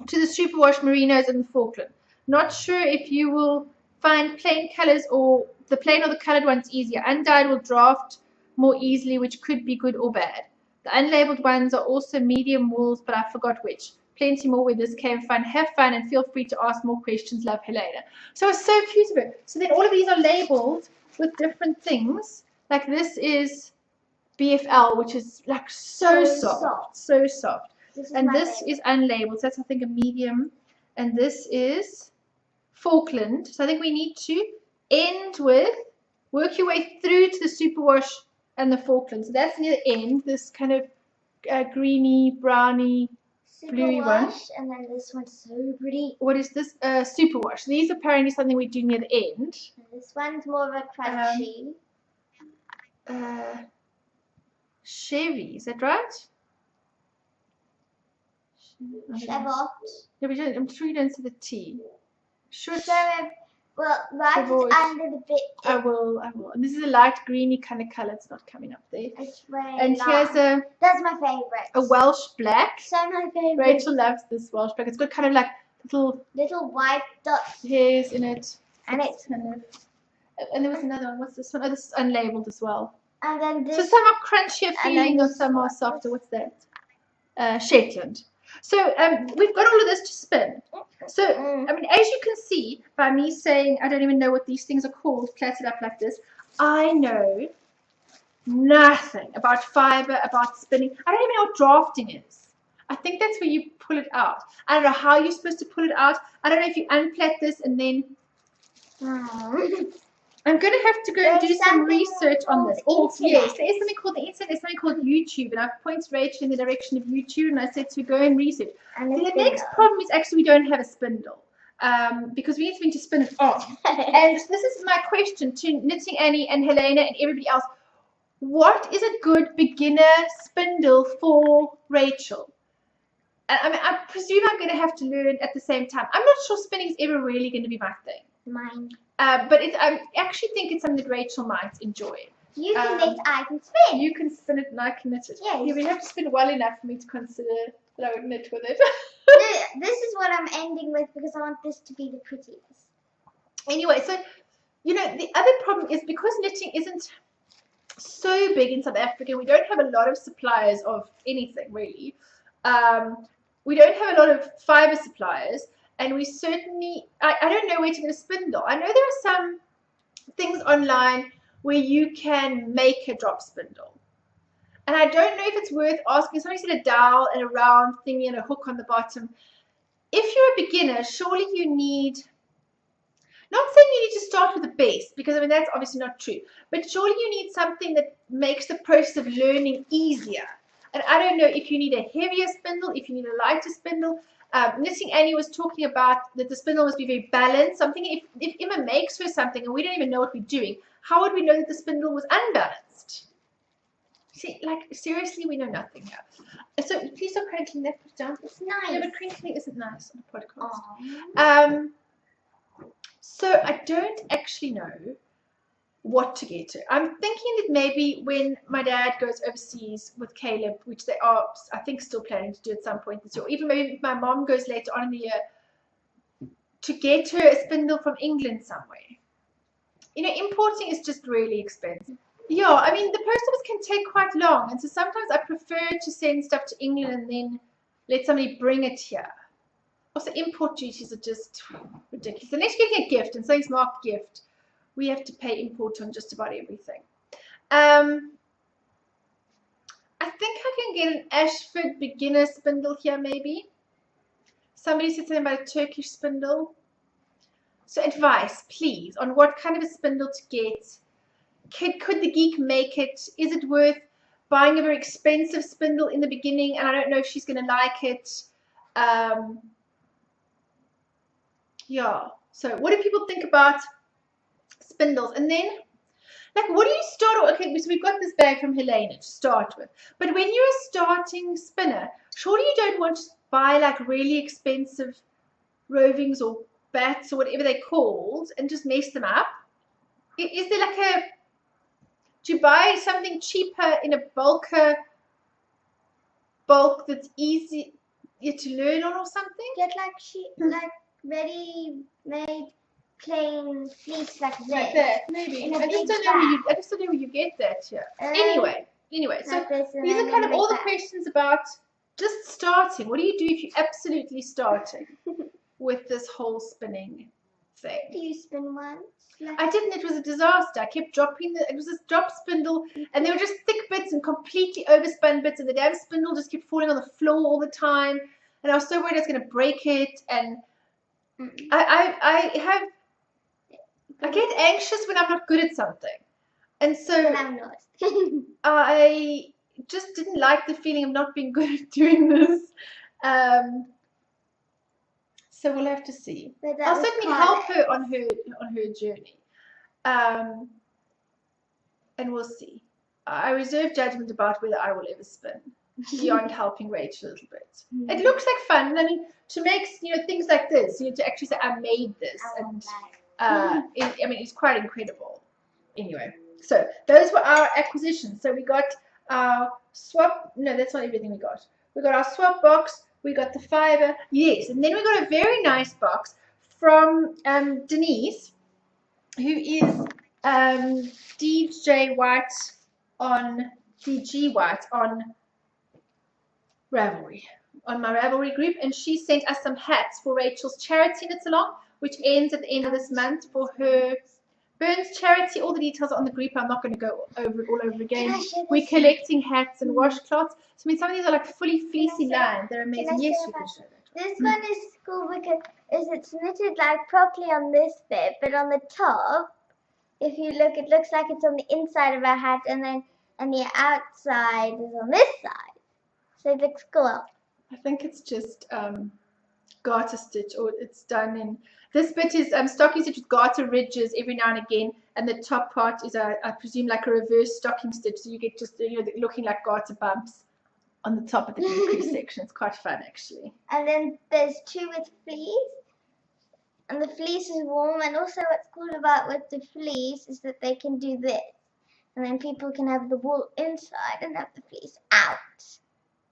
to the superwash merinos and the Falkland. Not sure if you will find plain colours or the plain or the coloured ones easier. Undyed will draft more easily, which could be good or bad. The unlabeled ones are also medium wools, but I forgot which. Plenty more where this came from. Have fun and feel free to ask more questions. Love, Helena. So it's so cute of it. So then all of these are labelled with different things. Like this is BFL, which is like so soft. So soft. And this is unlabeled. So that's, I think, a medium. And this is Falkland. So I think we need to end with, work your way through to the superwash and the Falkland. So that's near the end. This kind of greeny, browny, bluey one. And then this one's so pretty. What is this? Superwash. These are apparently something we do near the end. And this one's more of a crunchy. Chevy, is that right? Chevot. Yeah, I'm sure you don't see the T. Sure. Well, right under the bit. I will. And this is a light greeny kind of colour. It's not coming up there. It's very And light. here's that's my favourite. a Welsh black. So my favourite. Rachel loves this Welsh black. It's got kind of like little white dots. hairs in it. And it's kind of. And there was another one. What's this one? Oh, this is unlabeled as well. And then this. So some are crunchier feeling, or some are softer. What's that? Shetland. So we've got all of this to spin. So, I mean, as you can see by me saying I don't even know what these things are called, plaited up like this, I know nothing about fiber, about spinning. I don't even know what drafting is. I think that's where you pull it out. I don't know how you're supposed to pull it out. I don't know if you unplait this and then. I'm going to have to go and do some research on this. Or, yes, there is something called the internet, there's something called YouTube, and I've pointed Rachel in the direction of YouTube, and I said to go and research. The next problem is actually we don't have a spindle, because we need something to spin it on. And this is my question to Knitting Annie and Helena and everybody else. What is a good beginner spindle for Rachel? I mean, I presume I'm going to have to learn at the same time. I'm not sure spinning is ever really going to be my thing. Mine. But I actually think it's something that Rachel might enjoy. You can knit, I can spin. You can spin it and I can knit it. Yes. Yeah, we have to spin well enough for me to consider that I would knit with it. This is what I'm ending with because I want this to be the prettiest. Anyway, so, the other problem is because knitting isn't so big in South Africa, we don't have a lot of suppliers of anything, really. We don't have a lot of fiber suppliers. And we certainly, I don't know where to get a spindle. I know there are some things online where you can make a drop spindle. And I don't know if it's worth asking. Somebody said a dowel and a round thingy and a hook on the bottom. If you're a beginner, surely you need, not saying you need to start with a base, because I mean, that's obviously not true. But surely you need something that makes the process of learning easier. And I don't know if you need a heavier spindle, if you need a lighter spindle. Knitting Annie was talking about that the spindle must be very balanced. Something if Emma makes her something and we don't even know what we're doing, how would we know that the spindle was unbalanced? See, like seriously, we know nothing here. So please stop crinkling that. Put it down. It's nice. No, but crinkling isn't nice on a podcast. So I don't actually know what to get to. I'm thinking that maybe when my dad goes overseas with Caleb, which they are, I think, still planning to do at some point this year, or even maybe if my mom goes later on in the year, to get her a spindle from England somewhere. Importing is just really expensive. Yeah, I mean, the post office can take quite long, and so sometimes I prefer to send stuff to England and then let somebody bring it here. Also, import duties are just ridiculous. Unless you're getting a gift, and something's marked gift, we have to pay import on just about everything. I think I can get an Ashford beginner spindle here, maybe. Somebody said something about a Turkish spindle. So advice, please, on what kind of a spindle to get. Could the geek make it? Is it worth buying a very expensive spindle in the beginning? And I don't know if she's going to like it. Yeah. So what do people think about spindles? And then, like, what do you start with? Okay, so we've got this bag from Helena to start with. But when you're a starting spinner, surely you don't want to buy like really expensive rovings or bats or whatever they're called and just mess them up. Is there like do you buy something cheaper in a bulk that's easy to learn on or something? Get like ready made plain fleece like this. Like that, maybe. I just don't know where you get that here. Anyway, so these are kind of all the questions about just starting. What do you do if you're absolutely starting with this whole spinning thing? Do you spin once? I didn't. It was a disaster. I kept dropping it was this drop spindle, and they were just thick bits and completely overspun bits, and the damn spindle just kept falling on the floor all the time. And I was so worried I was going to break it. And I get anxious when I'm not good at something, and so when I'm not. I just didn't like the feeling of not being good at doing this. So we'll have to see. I'll certainly help her on her journey, and we'll see. I reserve judgment about whether I will ever spin beyond helping Rachel a little bit. It looks like fun. I mean, to make things like this, to actually say I made this, and it's quite incredible. Anyway, so those were our acquisitions. So we got our swap. No, that's not everything we got. We got our swap box. We got the fiber, yes, and then we got a very nice box from Denise, who is DJ White on DG White on Ravelry, on my Ravelry group, and she sent us some hats for Rachel's charity knit along, which ends at the end of this month for her Burns charity, all the details are on the group. I'm not going to go over it all over again. Can I share We're this? collecting hats and washcloths. So I mean, some of these are like fully fleecy Can I share lined. They're Can I amazing. Yes, share you can that? show that. This one is cool because it's knitted like properly on this bit, but on the top, if you look, it looks like it's on the inside of our hat, and the outside is on this side. So it looks cool. I think it's just garter stitch, or it's done in. This bit is stocking stitch with garter ridges every now and again, and the top part is I presume like a reverse stocking stitch, so you get just looking like garter bumps on the top of the decrease section. It's quite fun actually. And then there's two with fleece, and the fleece is warm. And also, what's cool about with the fleece is that they can do this, and then people can have the wool inside and have the fleece out.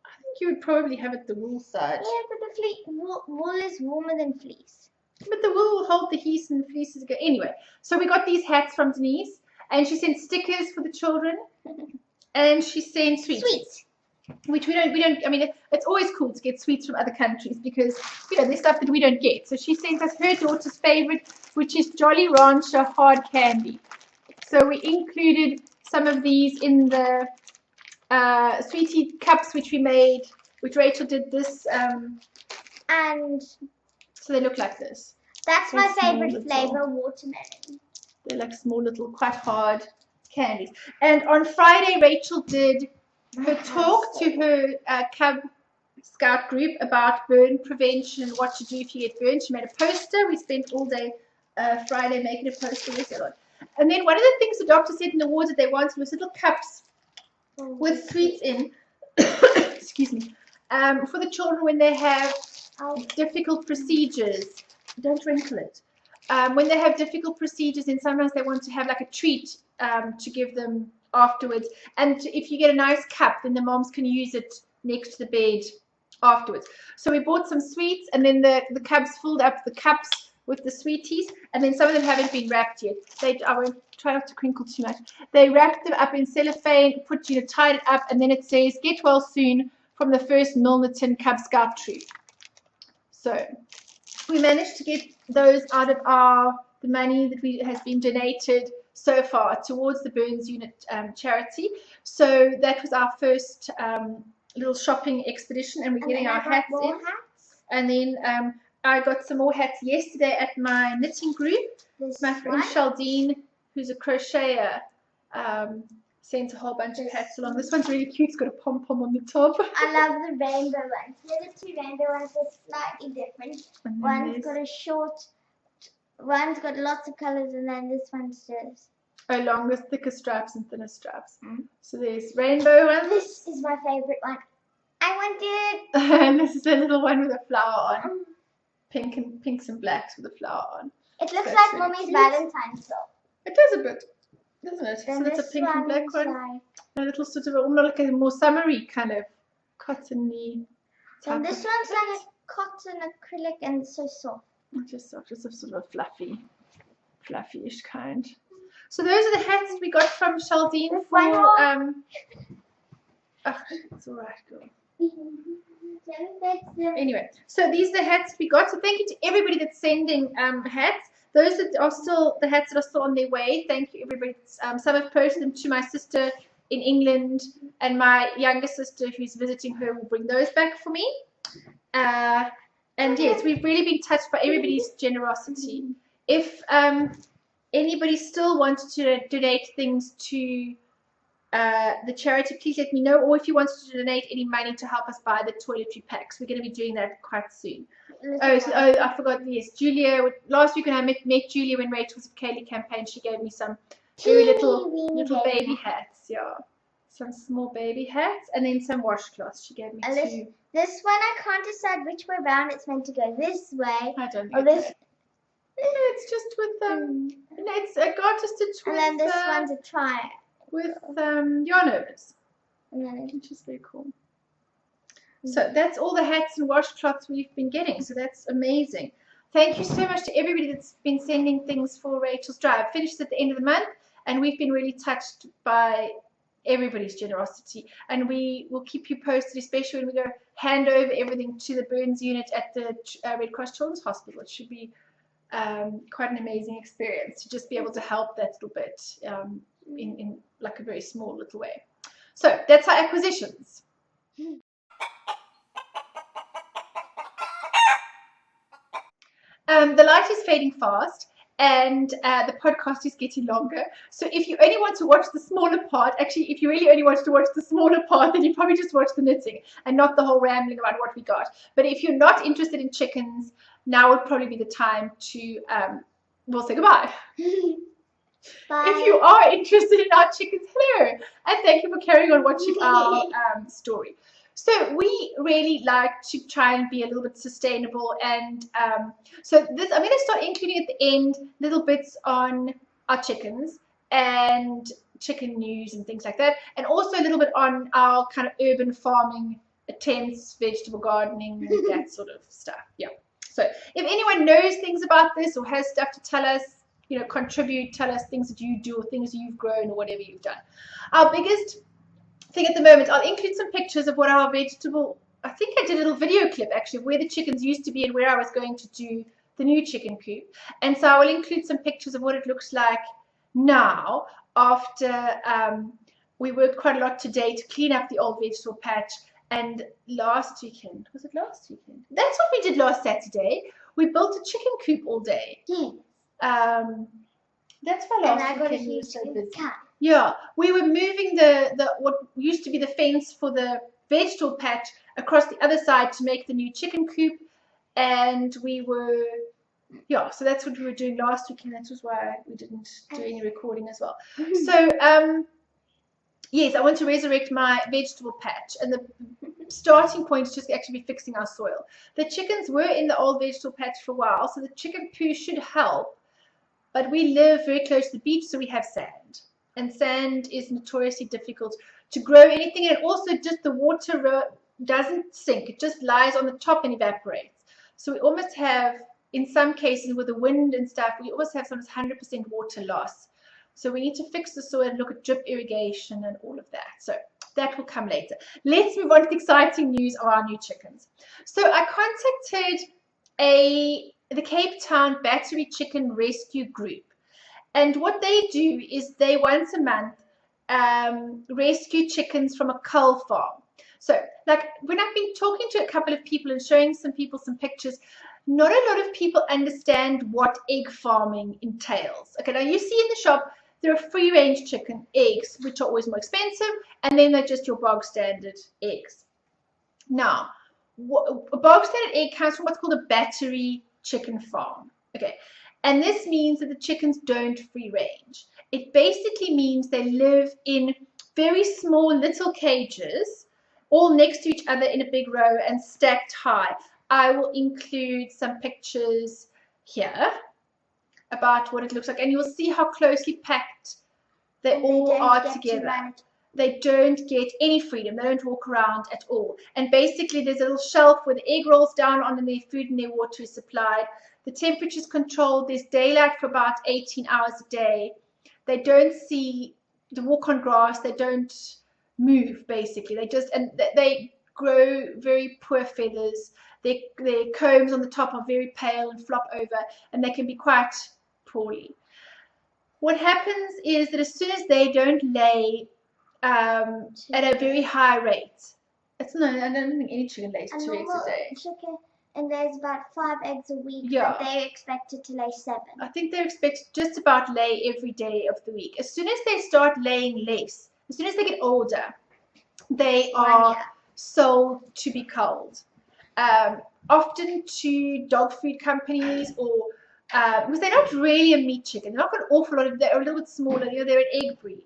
I think you would probably have it the wool side. Yeah, but the wool is warmer than fleece. But the wool will hold the heat and the fleece is good. Anyway, so we got these hats from Denise, and she sent stickers for the children, and she sent sweets. Which we don't. I mean, it's always cool to get sweets from other countries because there's stuff that we don't get. So she sent us her daughter's favorite, which is Jolly Rancher hard candy. So we included some of these in the sweetie cups which we made, which Rachel did this. And so they look like this. That's my favorite flavor, watermelon. They're like small little, quite hard candies. And on Friday, Rachel did her talk to her Cub Scout group about burn prevention and what to do if you get burned. She made a poster. We spent all day Friday making a poster with it on. And then one of the things the doctor said in the ward that they wanted was little cups with sweets in, excuse me, for the children when they have difficult procedures. Don't wrinkle it. When they have difficult procedures, and sometimes they want to have like a treat to give them afterwards. And if you get a nice cup, then the moms can use it next to the bed afterwards. So we bought some sweets, and then the cubs filled up the cups with the sweeties, and then some of them haven't been wrapped yet. I won't try not to crinkle too much. They wrapped them up in cellophane, tied it up, and then it says, "Get well soon from the 1st Milnerton Cub Scout troop." So we managed to get those out of the money that has been donated so far towards the Burns Unit charity. So that was our first little shopping expedition, and we're getting our hats in. And then I got some more hats yesterday at my knitting group. My friend Shaldine, who's a crocheter, sent a whole bunch of hats along. This one's really cute. It's got a pom-pom on the top. I love the rainbow ones. Here are the two rainbow ones. They're slightly different. One's got a short, one's got lots of colors, and then this one's just along with thicker straps and thinner straps. So there's rainbow ones. This is my favorite one. I want it. And this is a little one with a flower on. Pinks and blacks with a flower on. It looks like Mommy's Valentine's doll. It does a bit, doesn't it? Then so it's a pink and black one. Like a little sort of almost like a more summery kind of cottony. And this one's like a cotton acrylic and so soft. Just soft, just a sort of fluffy-ish kind. So those are the hats we got from Shaldine for it's all right, girl. Anyway, so these are the hats we got. So thank you to everybody that's sending hats. Those that are still the hats that are still on their way. Thank you, everybody. Some have posted them to my sister in England, and my younger sister who's visiting her will bring those back for me. And yes, we've really been touched by everybody's generosity. If anybody still wants to donate things to the charity, please let me know. Or if you want to donate any money to help us buy the toiletry packs, we're going to be doing that quite soon. I forgot. Yes, Julia. Last week when I met Julia when Rachel was at Kaylee campaign, she gave me some very little baby hats. Yeah, some small baby hats, and then some washcloths. She gave me two. This one I can't decide which way round it's meant to go. This way. I don't or know. this. It's just with it's a garter stitch with. And then this one's a triangle. With yarn overs, which is very cool. So that's all the hats and washcloths we've been getting. So that's amazing. Thank you so much to everybody that's been sending things for Rachel's Drive. Finishes at the end of the month, and we've been really touched by everybody's generosity. And we will keep you posted, especially when we go hand over everything to the Burns unit at the Red Cross Children's Hospital. It should be quite an amazing experience to just be able to help that little bit in like a very small little way. So that's our acquisitions. The light is fading fast, and the podcast is getting longer. So if you only want to watch the smaller part, actually, if you really only want to watch the smaller part, then you probably just watch the knitting and not the whole rambling about what we got. But if you're not interested in chickens, now would probably be the time to we'll say goodbye. Bye. If you are interested in our chickens, hello, and thank you for carrying on watching our story. So we really like to try and be a little bit sustainable, and so this I'm going to start including at the end little bits on our chickens and chicken news and things like that, and also a little bit on our kind of urban farming attempts, vegetable gardening, and that sort of stuff. Yeah. So if anyone knows things about this or has stuff to tell us, contribute, tell us things that you do or things you've grown or whatever you've done. Our biggest thing at the moment, I'll include some pictures of what our vegetable, I think I did a little video clip actually of where the chickens used to be and where I was going to do the new chicken coop. And so I will include some pictures of what it looks like now after we worked quite a lot today to clean up the old vegetable patch. And last weekend, was it last weekend? That's what we did last Saturday. We built a chicken coop all day. That's why last weekend we were so busy. Yeah, we were moving the what used to be the fence for the vegetable patch across the other side to make the new chicken coop, and we were so that's what we were doing last weekend. That was why we didn't do any recording as well. So yes, I want to resurrect my vegetable patch, and the starting point is just actually fixing our soil. The chickens were in the old vegetable patch for a while, so the chicken poo should help. But we live very close to the beach, so we have sand. And sand is notoriously difficult to grow anything. And also just the water doesn't sink. It just lies on the top and evaporates. So we almost have, in some cases with the wind and stuff, we almost have sometimes 100% water loss. So we need to fix the soil and look at drip irrigation and all of that. So that will come later. Let's move on to the exciting news of our new chickens. So I contacted the Cape Town Battery Chicken Rescue Group. And what they do is they once a month rescue chickens from a cull farm. So like when I've been talking to a couple of people and showing some people some pictures, not a lot of people understand what egg farming entails. Okay, now you see in the shop, there are free range chicken eggs, which are always more expensive, and then they're just your bog standard eggs. Now, a bog standard egg comes from what's called a battery chicken farm. Okay, and this means that the chickens don't free range. It basically means they live in very small little cages, all next to each other in a big row and stacked high. I will include some pictures here about what it looks like, and you'll see how closely packed they all are together. They don't get any freedom. They don't walk around at all. And basically, there's a little shelf where the egg rolls down on, and their food and their water is supplied. The temperature is controlled. There's daylight for about 18 hours a day. They don't see, they walk on grass. They don't move, basically. They grow very poor feathers. Their combs on the top are very pale and flop over, and they can be quite poorly. What happens is that as soon as they don't lay at a very high rate. I don't think any chicken lays 2 eggs a day. Chicken, and there's about 5 eggs a week, yeah. But they're expected to lay 7. I think they're expected just about lay every day of the week. As soon as they start laying less, as soon as they get older, they are sold to be culled. Often to dog food companies or because they're not really a meat chicken. They're not got an awful lot of. They're a little bit smaller. They're an egg breed.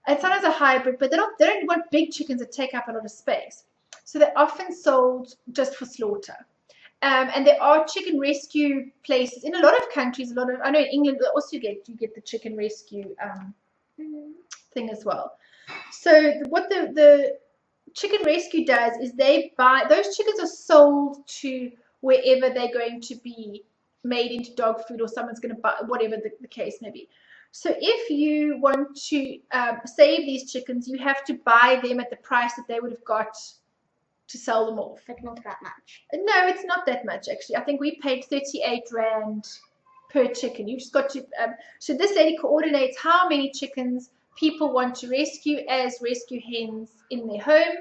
And sometimes a hybrid, but they don't want big chickens that take up a lot of space. So they're often sold just for slaughter. And there are chicken rescue places in a lot of countries. I know in England also you get the chicken rescue thing as well. So what the chicken rescue does is they buy those chickens are sold to wherever they're going to be made into dog food, or someone's going to buy, whatever the case may be. So if you want to save these chickens, you have to buy them at the price that they would have got to sell them off. But not that much. No, it's not that much actually. I think we paid 38 Rand per chicken. You've just got to, so this lady coordinates how many chickens people want to rescue as rescue hens in their home.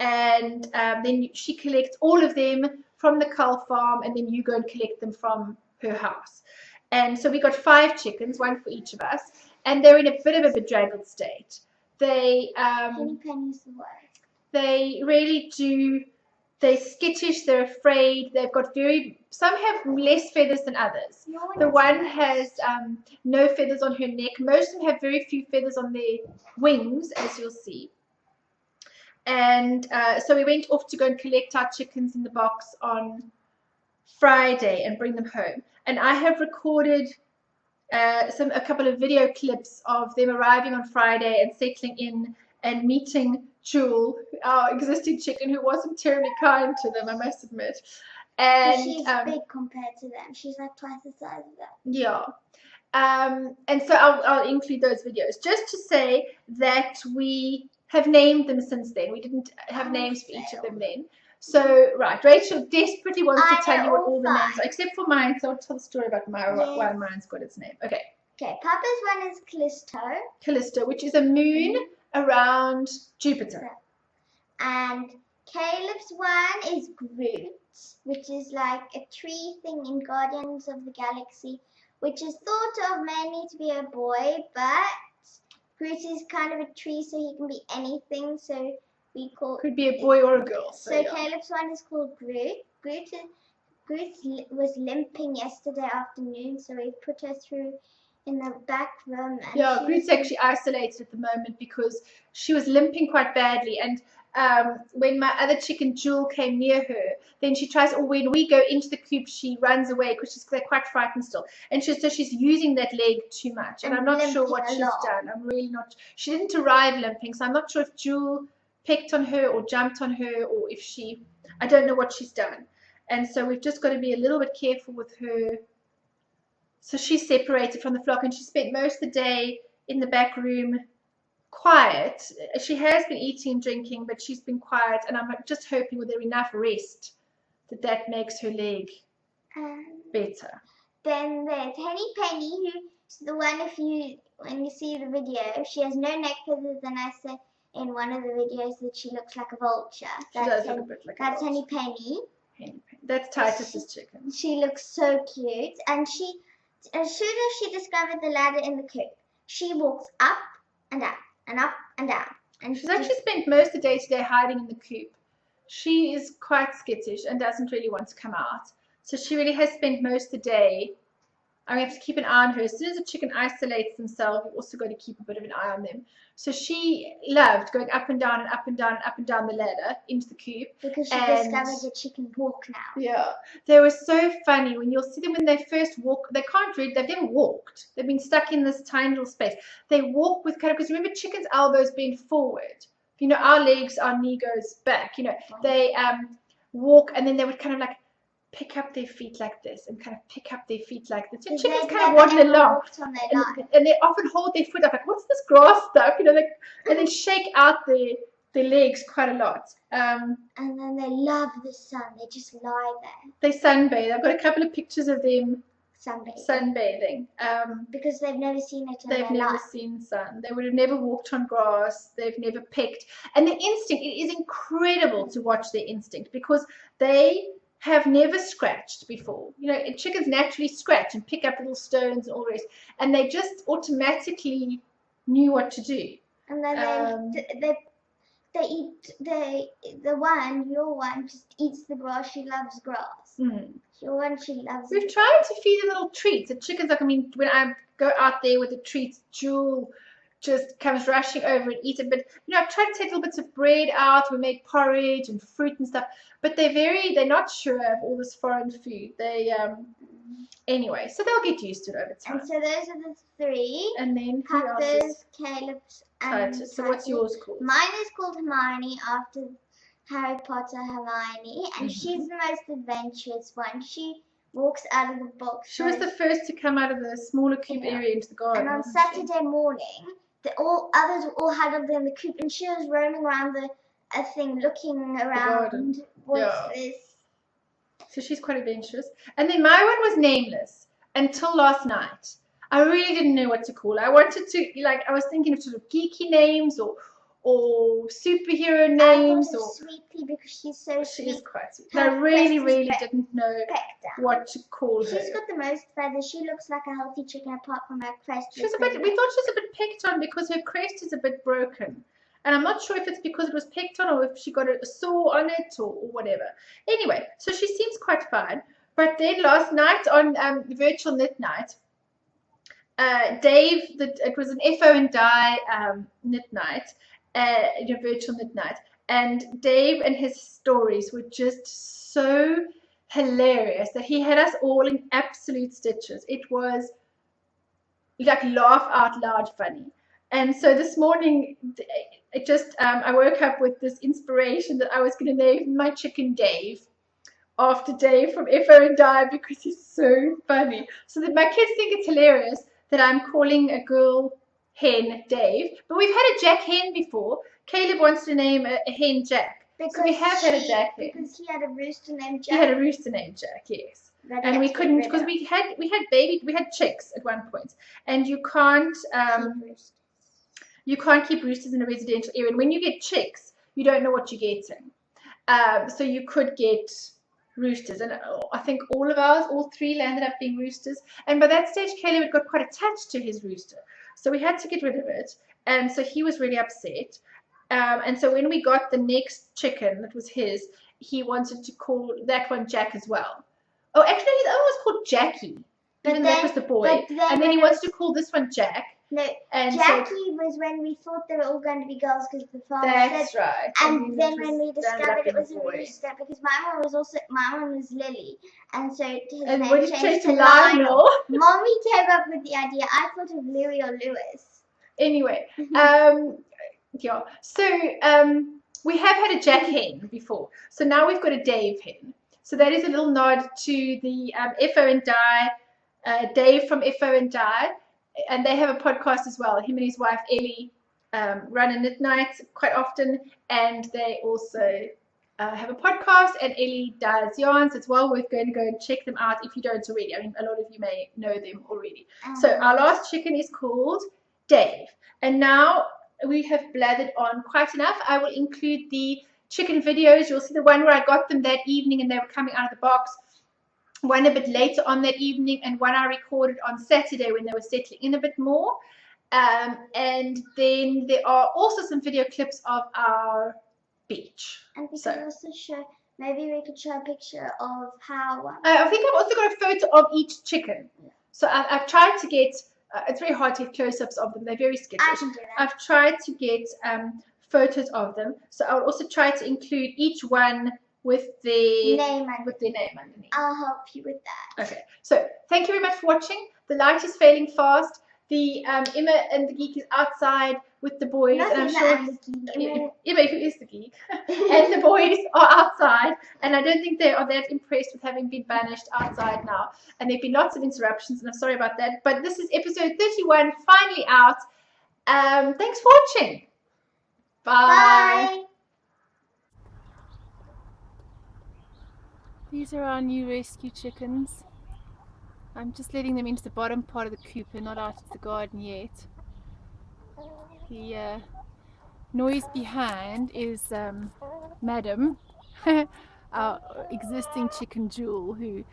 And then she collects all of them from the cull farm, and then you go and collect them from her house. And so we got 5 chickens, one for each of us, and they're in a bit of a bedraggled state. They Penny's the word. They really do. They're skittish. They're afraid. They've got some have less feathers than others. The one has no feathers on her neck. Most of them have very few feathers on their wings, as you'll see. And so we went off to go and collect our chickens in the box on Friday and bring them home. And I have recorded a couple of video clips of them arriving on Friday and settling in and meeting Jewel, our existing chicken, who wasn't terribly kind to them, I must admit. And she's big compared to them. She's like twice the size of them. Yeah. And so I'll include those videos just to say that we have named them since then. We didn't have names for each of them then. So, right, Rachel desperately wants to tell you what all the names are, except for mine, so I'll tell the story about why mine's got its name. Okay. Okay, Papa's one is Callisto. Callisto, which is a moon around Jupiter. And Caleb's one is Groot, which is like a tree thing in Guardians of the Galaxy, which is thought of mainly to be a boy, but Groot is kind of a tree, so he can be anything, so we call could be a boy or a girl. So yeah. Caleb's one is called Groot. Groot was limping yesterday afternoon, so we put her through in the back room. And yeah, Groot's actually isolated at the moment because she was limping quite badly. And when my other chicken, Jewel, came near her, then she tries, or when we go into the coop, she runs away because they're quite frightened still. And so she's using that leg too much. And I'm not sure what she's done. I'm really not. She didn't arrive limping, so I'm not sure if Jewel pecked on her or jumped on her, or if I don't know what she's done. And so we've just got to be a little bit careful with her. So she's separated from the flock, and she spent most of the day in the back room quiet. She has been eating and drinking, but she's been quiet, and I'm just hoping with her enough rest that makes her leg better. Then there's Henny Penny, who's the one, when you see the video, she has no neck feathers, and I said in one of the videos that she looks like a vulture. She does look a bit like a vulture. That's Henny Penny. That's Titus's chicken. She looks so cute, and as soon as she discovered the ladder in the coop, she walks up and down and up and down. And she's actually spent most of the day today hiding in the coop. She is quite skittish and doesn't really want to come out. So she really has spent most of the day. I have to keep an eye on her. As soon as a chicken isolates themselves, you've also got to keep a bit of an eye on them. So she loved going up and down and up and down and up and down the ladder into the coop. Because she discovered that she can walk now. Yeah. They were so funny. When you'll see them when they first walk, they can't really, they've never walked. They've been stuck in this tiny little space. They walk with kind of, because remember, chickens' elbows bend forward. You know, our legs, our knee goes back. You know, they walk, and then they would kind of like pick up their feet like this and kind of pick up their feet like this. So chickens kind of waddle along, and they often hold their foot up like, what's this grass stuff? You know, and then shake out their legs quite a lot. And then they love the sun. They just lie there. They sunbathe. I've got a couple of pictures of them sunbathing. Because they've never seen it in their life. They've never seen sun. They would have never walked on grass. They've never picked. And the instinct, it is incredible to watch their instinct, because they have never scratched before. You know, chickens naturally scratch and pick up little stones and all the rest, and they just automatically knew what to do. And then your one just eats the grass. She loves grass. Your one, she loves. We've tried to feed her little treats. The chickens, like, I mean, when I go out there with the treats, Jewel just comes rushing over and eats it. But you know, I've tried to take little bits of bread out. We made porridge and fruit and stuff. But they're not sure of all this foreign food. Anyway, so they'll get used to it over time. And so those are the 3. And then Papa's, Caleb's, and Titus. So what's yours called? Mine is called Hermione, after Harry Potter Hermione, and she's the most adventurous one. She walks out of the box. She was the first to come out of the smaller coop area into the garden. And on Saturday morning, others were all huddled in the coop, and she was roaming around a thing, looking around. What's this? So she's quite adventurous. And then my one was nameless. until last night. I really didn't know what to call her. I wanted to, like, I was thinking of sort of geeky names or superhero names. I thought of or Sweetie because she's so She sweet. is quite sweet. Her I really, crest is really didn't know pecked down. what to call her. She's got the most feathers. She looks like a healthy chicken apart from her crest. We thought she was a bit picked on because her crest is a bit broken. And I'm not sure if it's because it was picked on or if she got a sore on it or whatever. Anyway, so she seems quite fine. But then last night on virtual knit night, Dave, it was an FO and Die knit night, virtual knit night. And Dave and his stories were just so hilarious that he had us all in absolute stitches. It was like laugh out loud funny. And so this morning, it just I woke up with this inspiration that I was going to name my chicken Dave after Dave from FO and Die because he's so funny. So that my kids think it's hilarious that I'm calling a girl hen Dave. But we've had a Jack hen before. Caleb wants to name a hen Jack. Because so we have had a Jack hen. Because he had a rooster named Jack. He had a rooster named Jack, yes. And we couldn't because we had chicks at one point, and you can't keep roosters in a residential area. And when you get chicks, you don't know what you're getting. So you could get roosters, and I think all three landed up being roosters. And by that stage, Caleb had got quite attached to his rooster, so we had to get rid of it. And so he was really upset. And so when we got the next chicken that was his, he wanted to call that one Jack as well. Oh, actually, his other was called Jackie. Even that was the boy. And then he wants to call this one Jack. No, and Jackie was when we thought they were all going to be girls because the farmer That's said. right. And then when we discovered it was a rooster because my one was Lily, and so his name changed to Lionel. Mommy came up with the idea. I thought of Louis or Lewis. Anyway, yeah. So we have had a Jack hen before. So now we've got a Dave hen. So that is a little nod to the FO and Die, Dave from FO and Die. And they have a podcast as well. Him and his wife, Ellie, run a knit night quite often. And they also have a podcast. And Ellie does yarns. It's well worth going to go and check them out if you don't already. I mean, a lot of you may know them already. So our last chicken is called Dave. And now we have blathered on quite enough. I will include the chicken videos. You'll see the one where I got them that evening and they were coming out of the box, one a bit later on that evening, and one I recorded on Saturday when they were settling in a bit more. And then there are also some video clips of our beach. And we could also show, maybe we could show a picture of how... I think I've also got a photo of each chicken. So I've tried to get... it's very hard to get close-ups of them. They're very skittish. I can do that. I've tried to get photos of them. So I'll also try to include each one with their name underneath. I'll help you with that. Okay. So thank you very much for watching. The light is failing fast. The Emma and the geek is outside with the boys, and I'm sure Emma, who is the geek, and the boys are outside, and I don't think they are that impressed with having been banished outside now. And there've been lots of interruptions, and I'm sorry about that. But this is episode 31, finally out. Thanks for watching. Bye. These are our new rescue chickens. I'm just letting them into the bottom part of the coop and not out of the garden yet. The noise behind is Madam, our existing chicken Jewel, who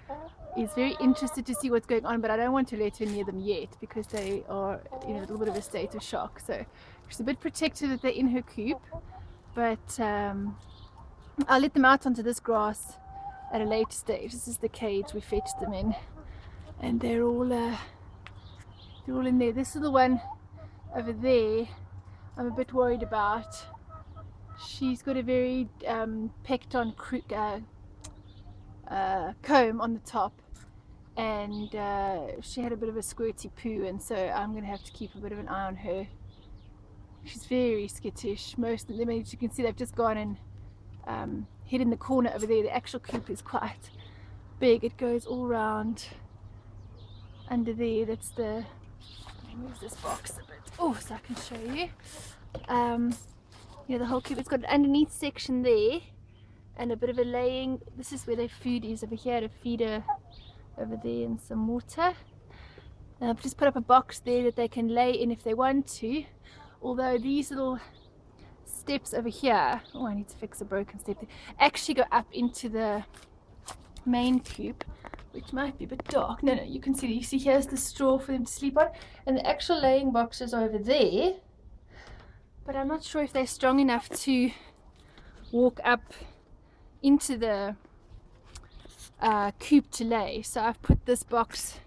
is very interested to see what's going on, but I don't want to let her near them yet because they are in a little bit of a state of shock. So she's a bit protected that they're in her coop, but I'll let them out onto this grass at a later stage. This is the cage we fetched them in, and they're all in there. This is the one over there I'm a bit worried about. She's got a very pecked on comb on the top, and she had a bit of a squirty poo, and so I'm going to have to keep a bit of an eye on her. She's very skittish. Most of them, as you can see, they've just gone and hid in the corner over there. The actual coop is quite big. It goes all round under there. That's the... Let me move this box a bit. Oh, so I can show you. The whole coop. It's got an underneath section there and a bit of a laying. This is where their food is. Over here, a feeder over there and some water. I've just put up a box there that they can lay in if they want to, although these little steps over here, oh, I need to fix a broken step there, actually go up into the main coop, which might be a bit dark. No, you can see, here's the straw for them to sleep on, and the actual laying boxes are over there, but I'm not sure if they're strong enough to walk up into the coop to lay. So I've put this box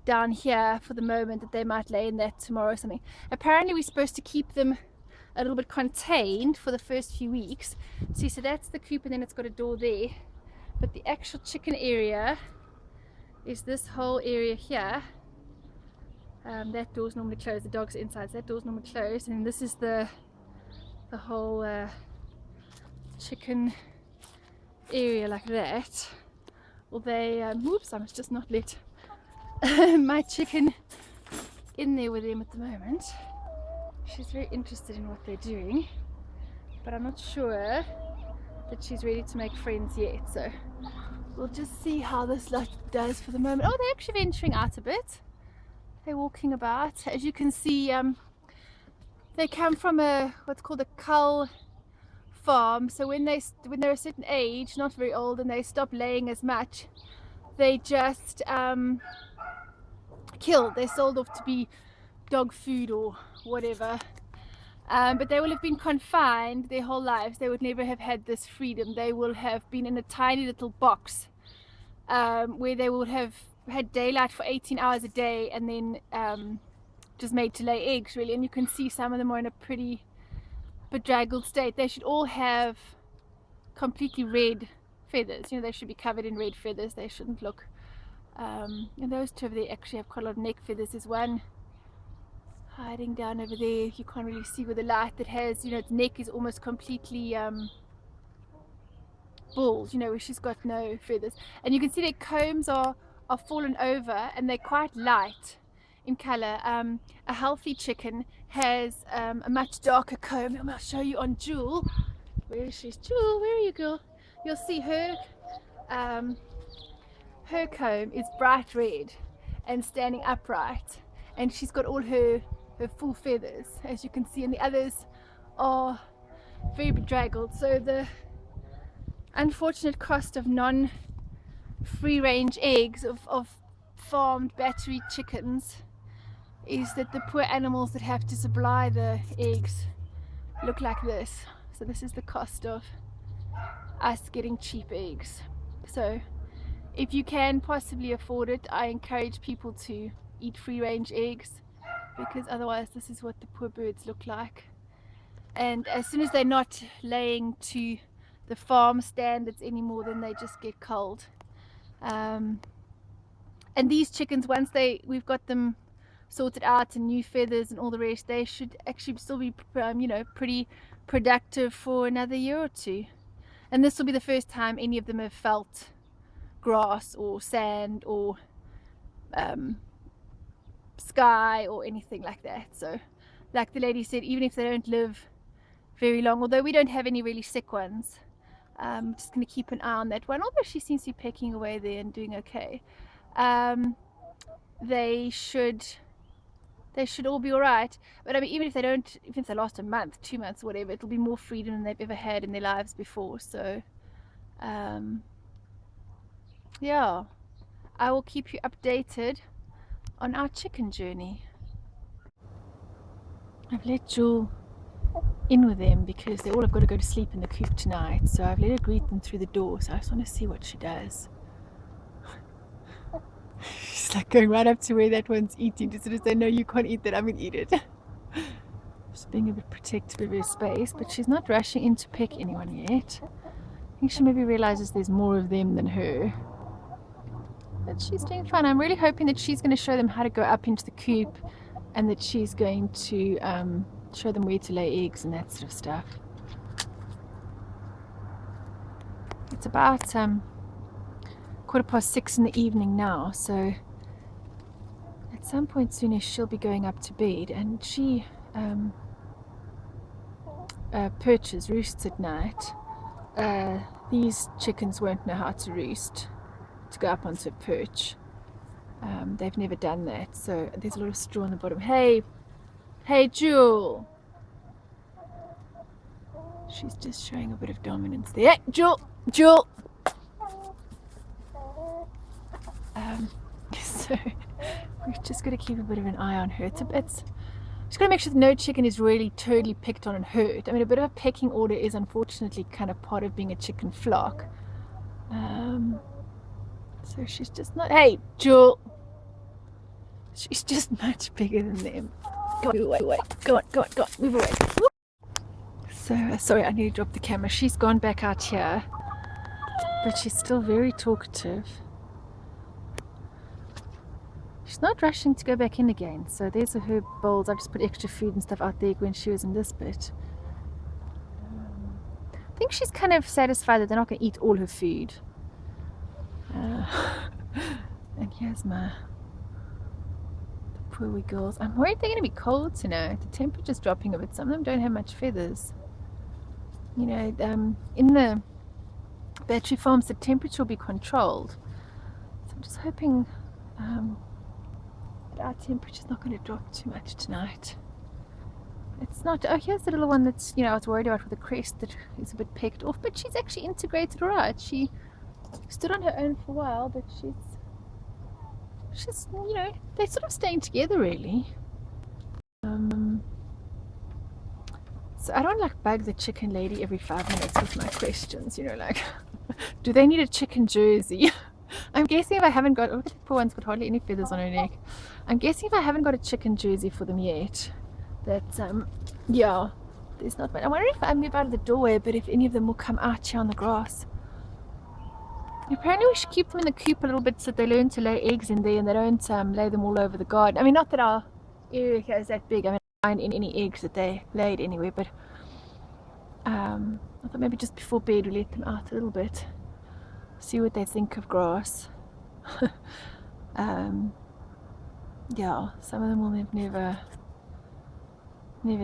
down here for the moment, that they might lay in that tomorrow or something. Apparently we're supposed to keep them a little bit contained for the first few weeks. See, so that's the coop, and then it's got a door there, but the actual chicken area is this whole area here. That door's normally closed, the dog's inside, so that door's normally closed, and this is the whole chicken area like that. Well, they oops, I must just not let my chicken in there with them at the moment. She's very interested in what they're doing, but I'm not sure that she's ready to make friends yet, so we'll just see how this lot does for the moment. Oh, they're actually venturing out a bit. They're walking about. As you can see, they come from what's called a cull farm, so when they're a certain age, not very old, and they stop laying as much, they just killed. They're sold off to be dog food or whatever, but they will have been confined their whole lives. They would never have had this freedom. They will have been in a tiny little box where they would have had daylight for 18 hours a day, and then just made to lay eggs, really. And you can see some of them are in a pretty bedraggled state. They should all have completely red feathers. You know, they should be covered in red feathers. They shouldn't look and those two over there actually have quite a lot of neck feathers. There's one hiding down over there. You can't really see with the light. That has, you know, its neck is almost completely bald, you know, where she's got no feathers, and you can see their combs are fallen over, and they're quite light in color. A healthy chicken has a much darker comb. I'll show you on Jewel. Where is she? Jewel, where are you, girl? You'll see her her comb is bright red and standing upright, and she's got all her full feathers, as you can see, and the others are very bedraggled. So the unfortunate cost of non-free range eggs of farmed battery chickens is that the poor animals that have to supply the eggs look like this. So this is the cost of us getting cheap eggs. So if you can possibly afford it, I encourage people to eat free range eggs, because otherwise this is what the poor birds look like. And as soon as they're not laying to the farm standards anymore, then they just get cold. And these chickens, once we've got them sorted out and new feathers and all the rest, they should actually still be you know, pretty productive for another year or two. And this will be the first time any of them have felt grass or sand or sky or anything like that. So like the lady said, even if they don't live very long, although we don't have any really sick ones, I'm just going to keep an eye on that one, although she seems to be pecking away there and doing okay. They should all be all right. But I mean, even if they last a month, 2 months, whatever, it'll be more freedom than they've ever had in their lives before. So yeah, I will keep you updated on our chicken journey. I've let Jewel in with them because they all have got to go to sleep in the coop tonight, so I've let her greet them through the door. So I just want to see what she does. She's like going right up to where that one's eating, just sort of say, no, you can't eat that, I'm gonna eat it. Just being a bit protective of her space, but she's not rushing in to peck anyone yet. I think she maybe realizes there's more of them than her, but she's doing fine. I'm really hoping that she's going to show them how to go up into the coop, and that she's going to show them where to lay eggs and that sort of stuff. It's about 6:15 in the evening now, so at some point soonish she'll be going up to bed, and she perches, roosts at night. These chickens won't know how to roost, to go up onto a perch. They've never done that, so there's a lot of straw on the bottom. Hey, Jewel. She's just showing a bit of dominance there. Hey, Jewel. So we've just got to keep a bit of an eye on her. Just got to make sure that no chicken is really totally picked on and hurt. I mean, a bit of a pecking order is unfortunately kind of part of being a chicken flock. So she's just not. Hey, Jewel. She's just much bigger than them. Go on, move away. Go on, move away. So, sorry, I nearly dropped the camera. She's gone back out here, but she's still very talkative. She's not rushing to go back in again. So there's her bowls. I've just put extra food and stuff out there when she was in this bit. I think she's kind of satisfied that they're not going to eat all her food. And here's the poor wee girls. I'm worried they're going to be cold tonight. The temperature's dropping a bit. Some of them don't have much feathers. You know, in the battery farms, the temperature will be controlled. So I'm just hoping that our temperature's not going to drop too much tonight. It's not. Oh, here's the little one that's, you know, I was worried about with the crest that is a bit pecked off, but she's actually integrated all right. She stood on her own for a while, but she's, you know, they're sort of staying together really. So I don't like bug the chicken lady every 5 minutes with my questions, you know, like, do they need a chicken jersey? I'm guessing if I haven't got, look at the poor one's got hardly any feathers on her neck. I'm guessing if I haven't got a chicken jersey for them yet, that, yeah, there's not much. I wonder if I move out of the doorway, but if any of them will come out here on the grass. Apparently we should keep them in the coop a little bit so that they learn to lay eggs in there and they don't lay them all over the garden. I mean, not that our area here is that big. I mean, I don't find any eggs that they laid anywhere, but I thought maybe just before bed we let them out a little bit, see what they think of grass. Yeah, some of them will have never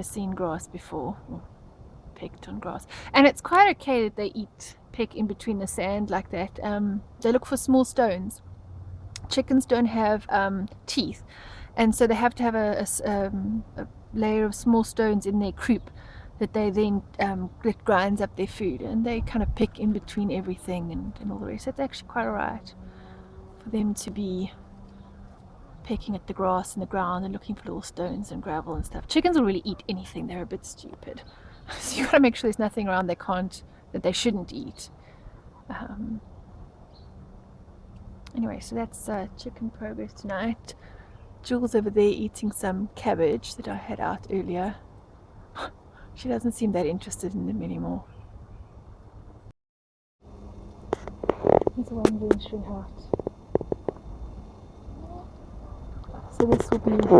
seen grass before, or picked on grass. And it's quite okay that they pick in between the sand like that. They look for small stones. Chickens don't have teeth, and so they have to have a layer of small stones in their croup that they then that grinds up their food, and they kind of pick in between everything and all the rest. It's actually quite alright for them to be pecking at the grass and the ground and looking for little stones and gravel and stuff. Chickens will really eat anything. They're a bit stupid. So you got to make sure there's nothing around that they shouldn't eat. Anyway, so that's chicken progress tonight. Jules over there eating some cabbage that I had out earlier. She doesn't seem that interested in them anymore. Here's one venturing out. So this will be the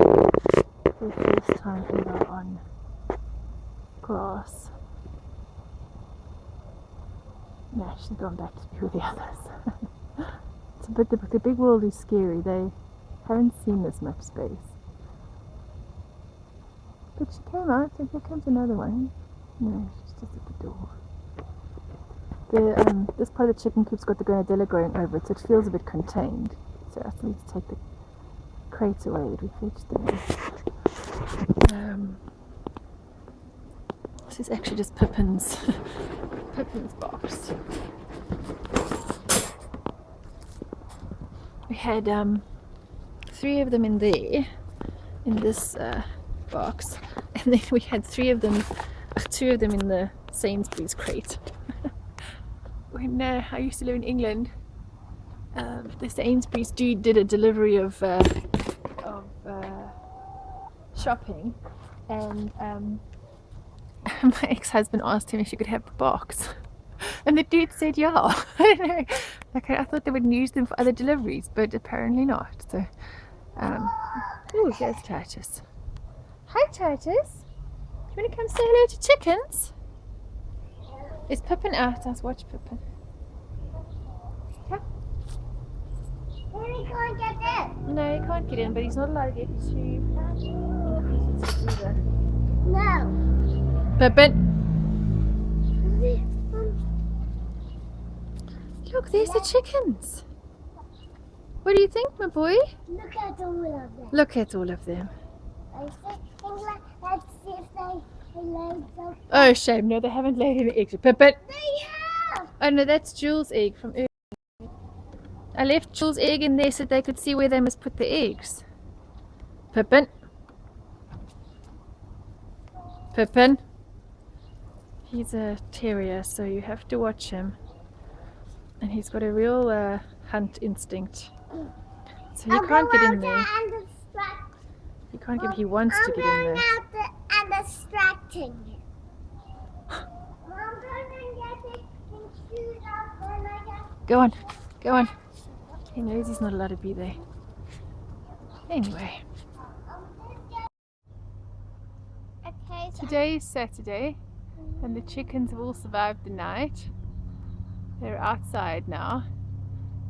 first time ever on grass. No, she's gone back to be with the others. But the big world is scary. They haven't seen this much space. But she came out, and here comes another one. No, she's just at the door. This part of the chicken coop's got the granadilla growing over it, so it feels a bit contained. So I still need to take the crates away that we fetched them. This is actually just Pippin's box. We had 3 of them in there, in this box, and then we had 2 of them in the Sainsbury's crate. When I used to live in England, the Sainsbury's dude did a delivery of shopping, and my ex-husband asked him if he could have the box, and the dude said yeah. I don't know, like I thought they would use them for other deliveries, but apparently not. So oh, here's Titus. Hi Titus, do you want to come say hello to chickens? Is Pippin out? Let's watch Pippin. Come. He can't get in. No, he can't get in, but he's not allowed to get to either. No. Pippin! Look, there's the chickens. What do you think, my boy? Look at all of them. Look at all of them. Let's see if they laid some. Oh, shame. No, they haven't laid any eggs. But They have! oh no, that's Jules' egg from earlier. I left Jules' egg in there so they could see where they must put the eggs. Pippin. Pippin. He's a terrier, so you have to watch him. And he's got a real hunt instinct. So he can't get in there. He can't get. He wants to get in there. I'm going out there and distracting him. I'm going to get it and shoot up when I get. Go on, go on. He knows he's not allowed to be there. Anyway, Okay, so today is Saturday, and the chickens have all survived the night. They're outside now,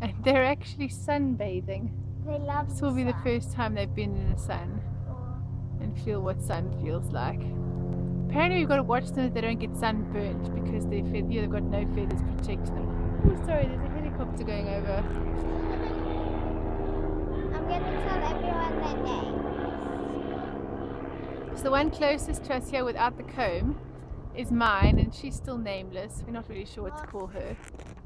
and they're actually sunbathing. they love This will be the sun. first time they've been in the sun and feel what sun feels like. Apparently we've got to watch them that they don't get sunburnt because they've got no feathers protecting them. Oh, sorry, there's a helicopter going over. I'm going to tell everyone their names. So the one closest to us here without the comb is mine, and she's still nameless. We're not really sure what to call her.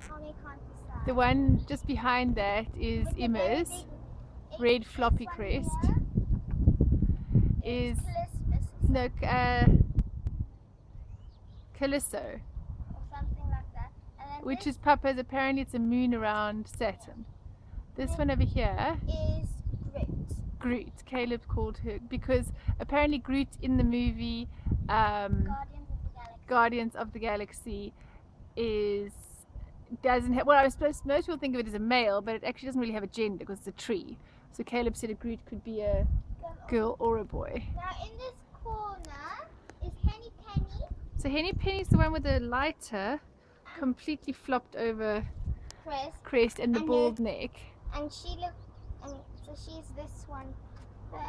Mommy can't decide. The one just behind that is With the Emma's. very big Red H floppy one crest here is Christmas no Callisto, or something like that. And then which this is Papa's. Apparently it's a moon around Saturn. This one over here, is Groot. Groot. Caleb called her because apparently Groot in the movie Guardians of the Galaxy. Guardians of the Galaxy doesn't have, well, I suppose most people think of it as a male, but it actually doesn't really have a gender because it's a tree. So Caleb said a Groot could be a girl or a boy. Now in this corner is Henny Penny, So Henny Penny's the one with the lighter completely flopped over crest and the And bald neck. and she looks, and so she's this one there.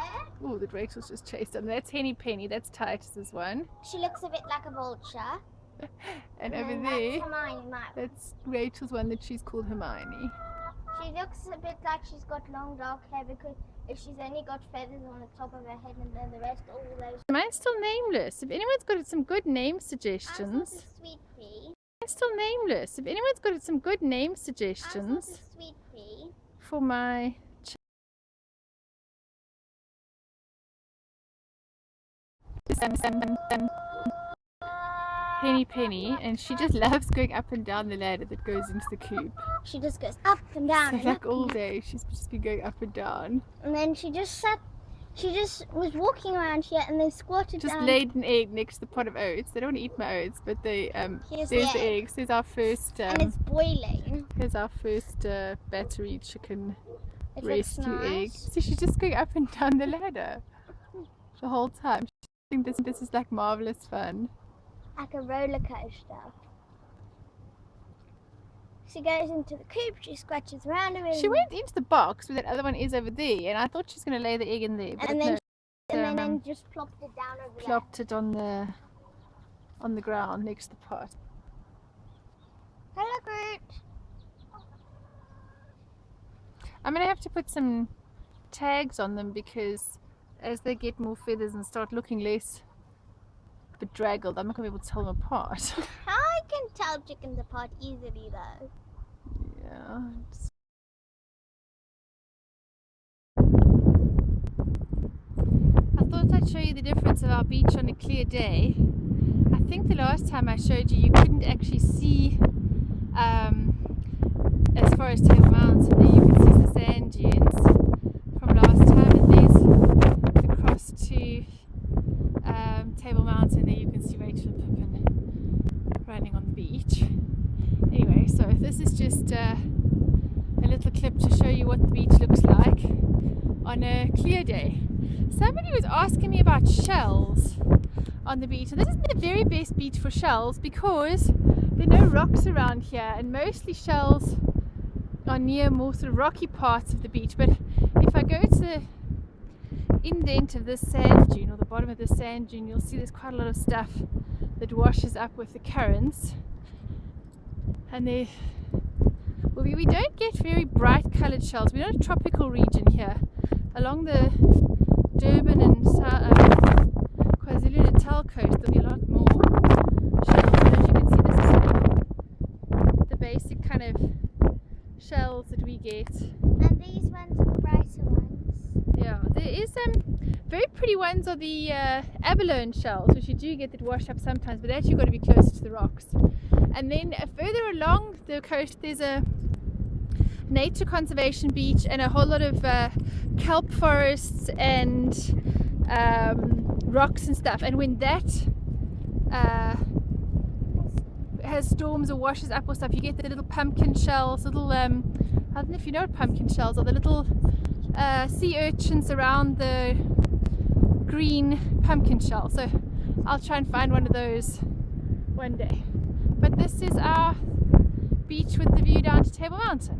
Oh, the Drakes was just chased on. That's Henny Penny, that's Titus's one. She looks a bit like a vulture. And over then there, that's Hermione, that's Rachel's one that she's called Hermione. She looks a bit like she's got long dark hair because if she's only got feathers on the top of her head and then the rest all those. Mine's still nameless. If anyone's got some good name I saw suggestions. the sweet pea. Mine's still nameless. If anyone's got some good name I saw the suggestions sweet pea. for my Henny Penny, and she just loves going up and down the ladder that goes into the coop. She just goes up and down So and like up. all day she's just been going up and down. And then she just was walking around here and then squatted Just down. laid an egg next to the pot of oats. They don't want to eat my oats, but they Here's there's the the egg. eggs. There's our first And it's boiling. here's our first battery chicken It looks rescue egg. nice. So she's just going up and down the ladder the whole time. I think this is like marvelous fun. Like a roller coaster. She goes into the coop, she scratches around a bit. She went into the box where that other one is over there, and I thought she was going to lay the egg in there, but and no, then just plopped it down over there. plopped it on the ground next to the pot. Hello, Groot. I'm going to have to put some tags on them because as they get more feathers and start looking less bedraggled, I'm not going to be able to tell them apart. I can tell chickens apart easily though. Yeah. I thought I'd show you the difference of our beach on a clear day. I think the last time I showed you, you couldn't actually see as far as Table Mountain. There you can see the sand dunes from last time, and there's across to Table Mountain. There you can see Rachel and Pippin running on the beach. Anyway, so this is just a little clip to show you what the beach looks like on a clear day. Somebody was asking me about shells on the beach, and this isn't the very best beach for shells because there are no rocks around here, and mostly shells are near more sort of rocky parts of the beach. But if I go to the indent of this sand dune, or the bottom of the sand dune, you'll see there's quite a lot of stuff that washes up with the currents, and there Well, we don't get very bright coloured shells. We're not a tropical region here. Along the Durban and KwaZulu-Natal coast, there'll be a lot more shells. But as you can see, this is sort of the basic kind of shells that we get. And these ones are the brighter ones. Yeah, there is very pretty ones are the abalone shells, which you do get that wash up sometimes, but actually you've got to be closer to the rocks. And then further along the coast there's a nature conservation beach and a whole lot of kelp forests and rocks and stuff. And when that has storms or washes up or stuff, you get the little pumpkin shells, little I don't know if you know what pumpkin shells are, the little sea urchins around the green pumpkin shell. So I'll try and find one of those one day. But this is our beach with the view down to Table Mountain.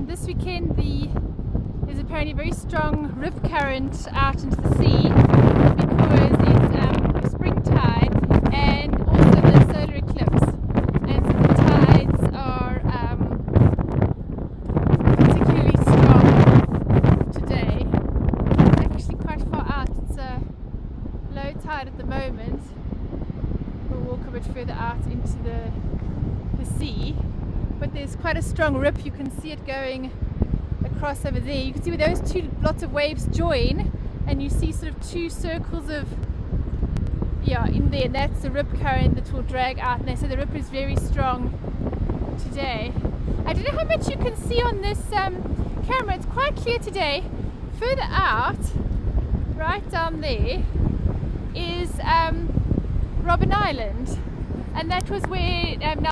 This weekend there's apparently a very strong rip current out into the sea because it's spring tide and also the solar eclipse, and so the tides are particularly strong today. It's actually quite far out. It's low tide at the moment. We'll walk a bit further out into the sea. But there's quite a strong rip. You can see it going across over there. You can see where those two lots of waves join, and you see sort of two circles of in there, and that's the rip current that will drag out. And so the rip is very strong today. I don't know how much you can see on this camera. It's quite clear today. Further out, right down there, is Robben Island, and that was where now.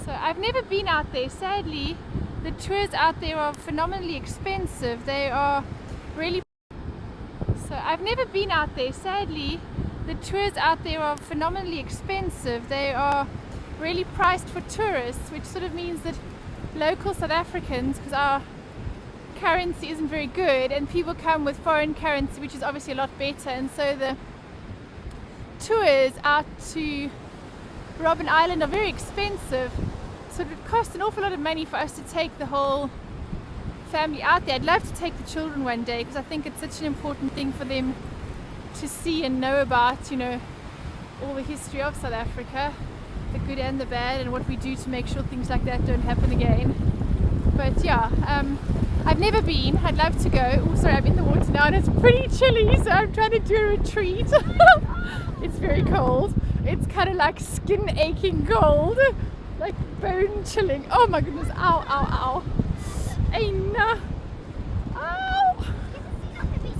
So I've never been out there. Sadly, the tours out there are phenomenally expensive. They are really. So I've never been out there. Sadly, the tours out there are phenomenally expensive. They are really priced for tourists, which sort of means that local South Africans, because our currency isn't very good, and people come with foreign currency, which is obviously a lot better, and so the tours out to Robben Island are very expensive. So it would cost an awful lot of money for us to take the whole family out there. I'd love to take the children one day because I think it's such an important thing for them to see and know about, all the history of South Africa, the good and the bad, and what we do to make sure things like that don't happen again. But yeah, I've never been. I'd love to go. Oh, sorry, I'm in the water now and it's pretty chilly, so I'm trying to do a retreat. It's very cold. It's kind of like skin aching cold, like bone chilling. Oh my goodness, ow, ow, ow. Aina. Ow.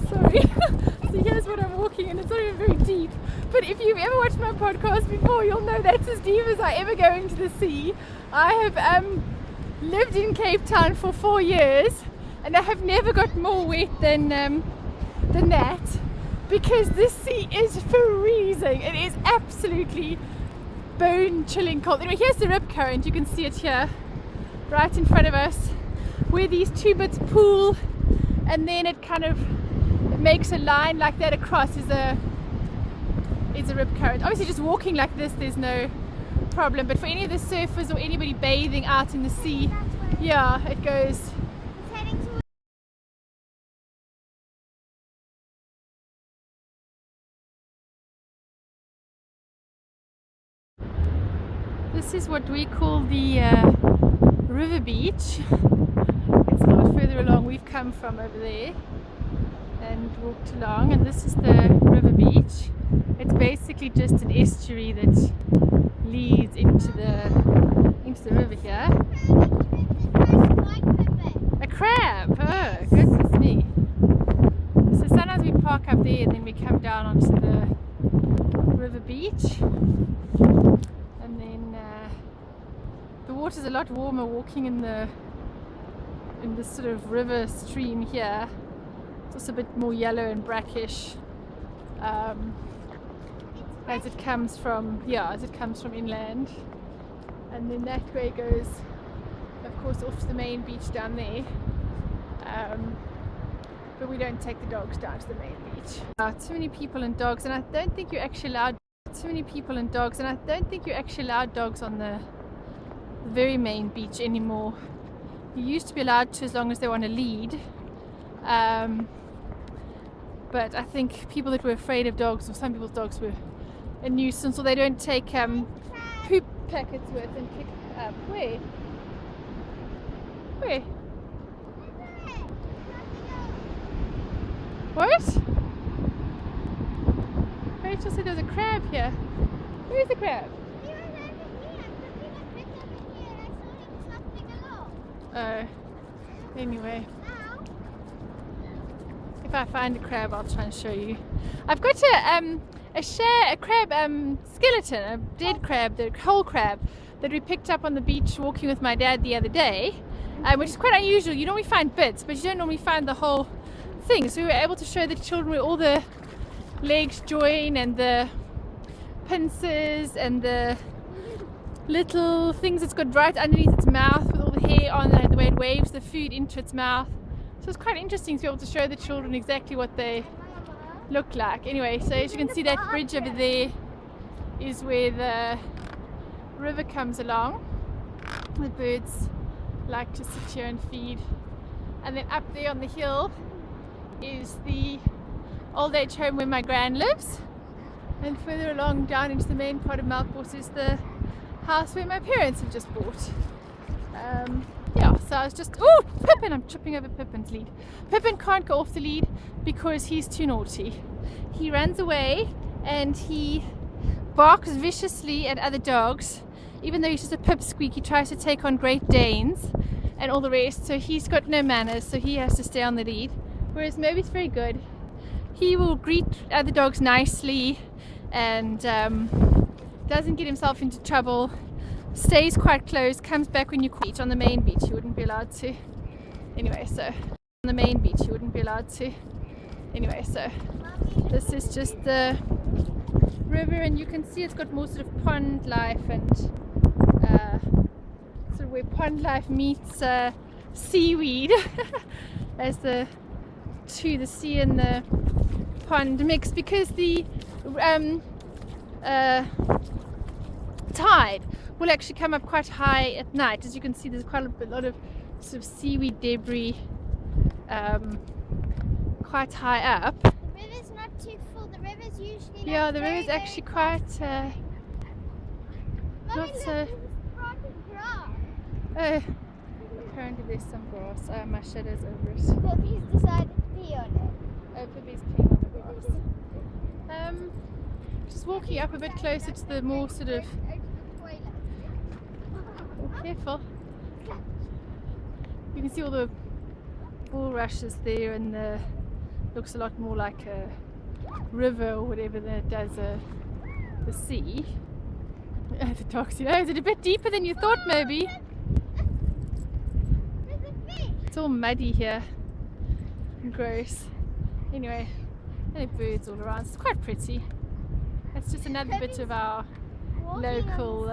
Sorry. So here's what I'm walking, and it's not even very deep. But if you've ever watched my podcast before, you'll know that's as deep as I ever go into the sea. I have lived in Cape Town for 4 years, and I have never got more wet than that. Because this sea is freezing. It is absolutely bone-chilling cold. Anyway, here's the rip current. You can see it here, right in front of us, where these two bits pool, and then it kind of makes a line like that across. Is a rip current. Obviously, just walking like this, there's no problem. But for any of the surfers or anybody bathing out in the sea, yeah, it goes. This is what we call the river beach. It's a lot further along. We've come from over there and walked along, and this is the river beach. It's basically just an estuary that leads into the river here. A crab! Oh, goodness me. So sometimes we park up there and then we come down onto the river beach. And then the water's a lot warmer walking in this sort of river stream here. It's also a bit more yellow and brackish as it comes from inland. And then that way goes, of course, off to the main beach down there. But we don't take the dogs down to the main beach. Too many people and dogs, and I don't think you're actually allowed. Too many people and dogs, and I don't think you're actually allowed dogs on the very main beach anymore. You used to be allowed to as long as they were on a lead. But I think people that were afraid of dogs, or some people's dogs, were a nuisance, or they don't take poop packets with and pick up. Where? What? Rachel said there's a crab here. Where's the crab? Oh, anyway. If I find a crab, I'll try and show you. I've got a crab skeleton, a dead crab, the whole crab that we picked up on the beach walking with my dad the other day, which is quite unusual. You normally find bits, but you don't normally find the whole thing. So we were able to show the children where all the legs join and the pincers and the little things it's got right underneath its mouth with all the hair on it, the way it waves the food into its mouth. So it's quite interesting to be able to show the children exactly what they look like. Anyway, so as you can see, that bridge over there is where the river comes along. The birds like to sit here and feed. And then up there on the hill is the old age home where my gran lives. And further along down into the main part of Melkbos is the house where my parents have just bought. Yeah, so I was just, oh, Pippin, I'm tripping over Pippin's lead. Pippin can't go off the lead because he's too naughty. He runs away and he barks viciously at other dogs, even though he's just a pipsqueak. He tries to take on Great Danes and all the rest, so he's got no manners, so he has to stay on the lead. Whereas Moby's very good. He will greet other dogs nicely and doesn't get himself into trouble, stays quite close, comes back when you call. On the main beach you wouldn't be allowed to. Anyway, so on the main beach you wouldn't be allowed to. Anyway, so this is just the river, and you can see it's got more sort of pond life and sort of where pond life meets seaweed as the sea and the pond mix, because the tide will actually come up quite high at night. As you can see, there's quite a lot of sort of seaweed debris quite high up. The river's not too full. The river's usually Yeah, the river's actually quite Mommy, not so. look, there's grass. Oh, apparently there's some grass. My shadow's over it. Pippi's decided to pee on it. Oh, Pippi's peeing on the grass. Just walking up a bit closer to the more sort of. Oh, careful. You can see all the bulrushes there, and looks a lot more like a river or whatever than it does the sea. The dog's, you know, is it a bit deeper than you thought, maybe? It's all muddy here and gross. Anyway, and birds all around. It's quite pretty. It's just another bit of our local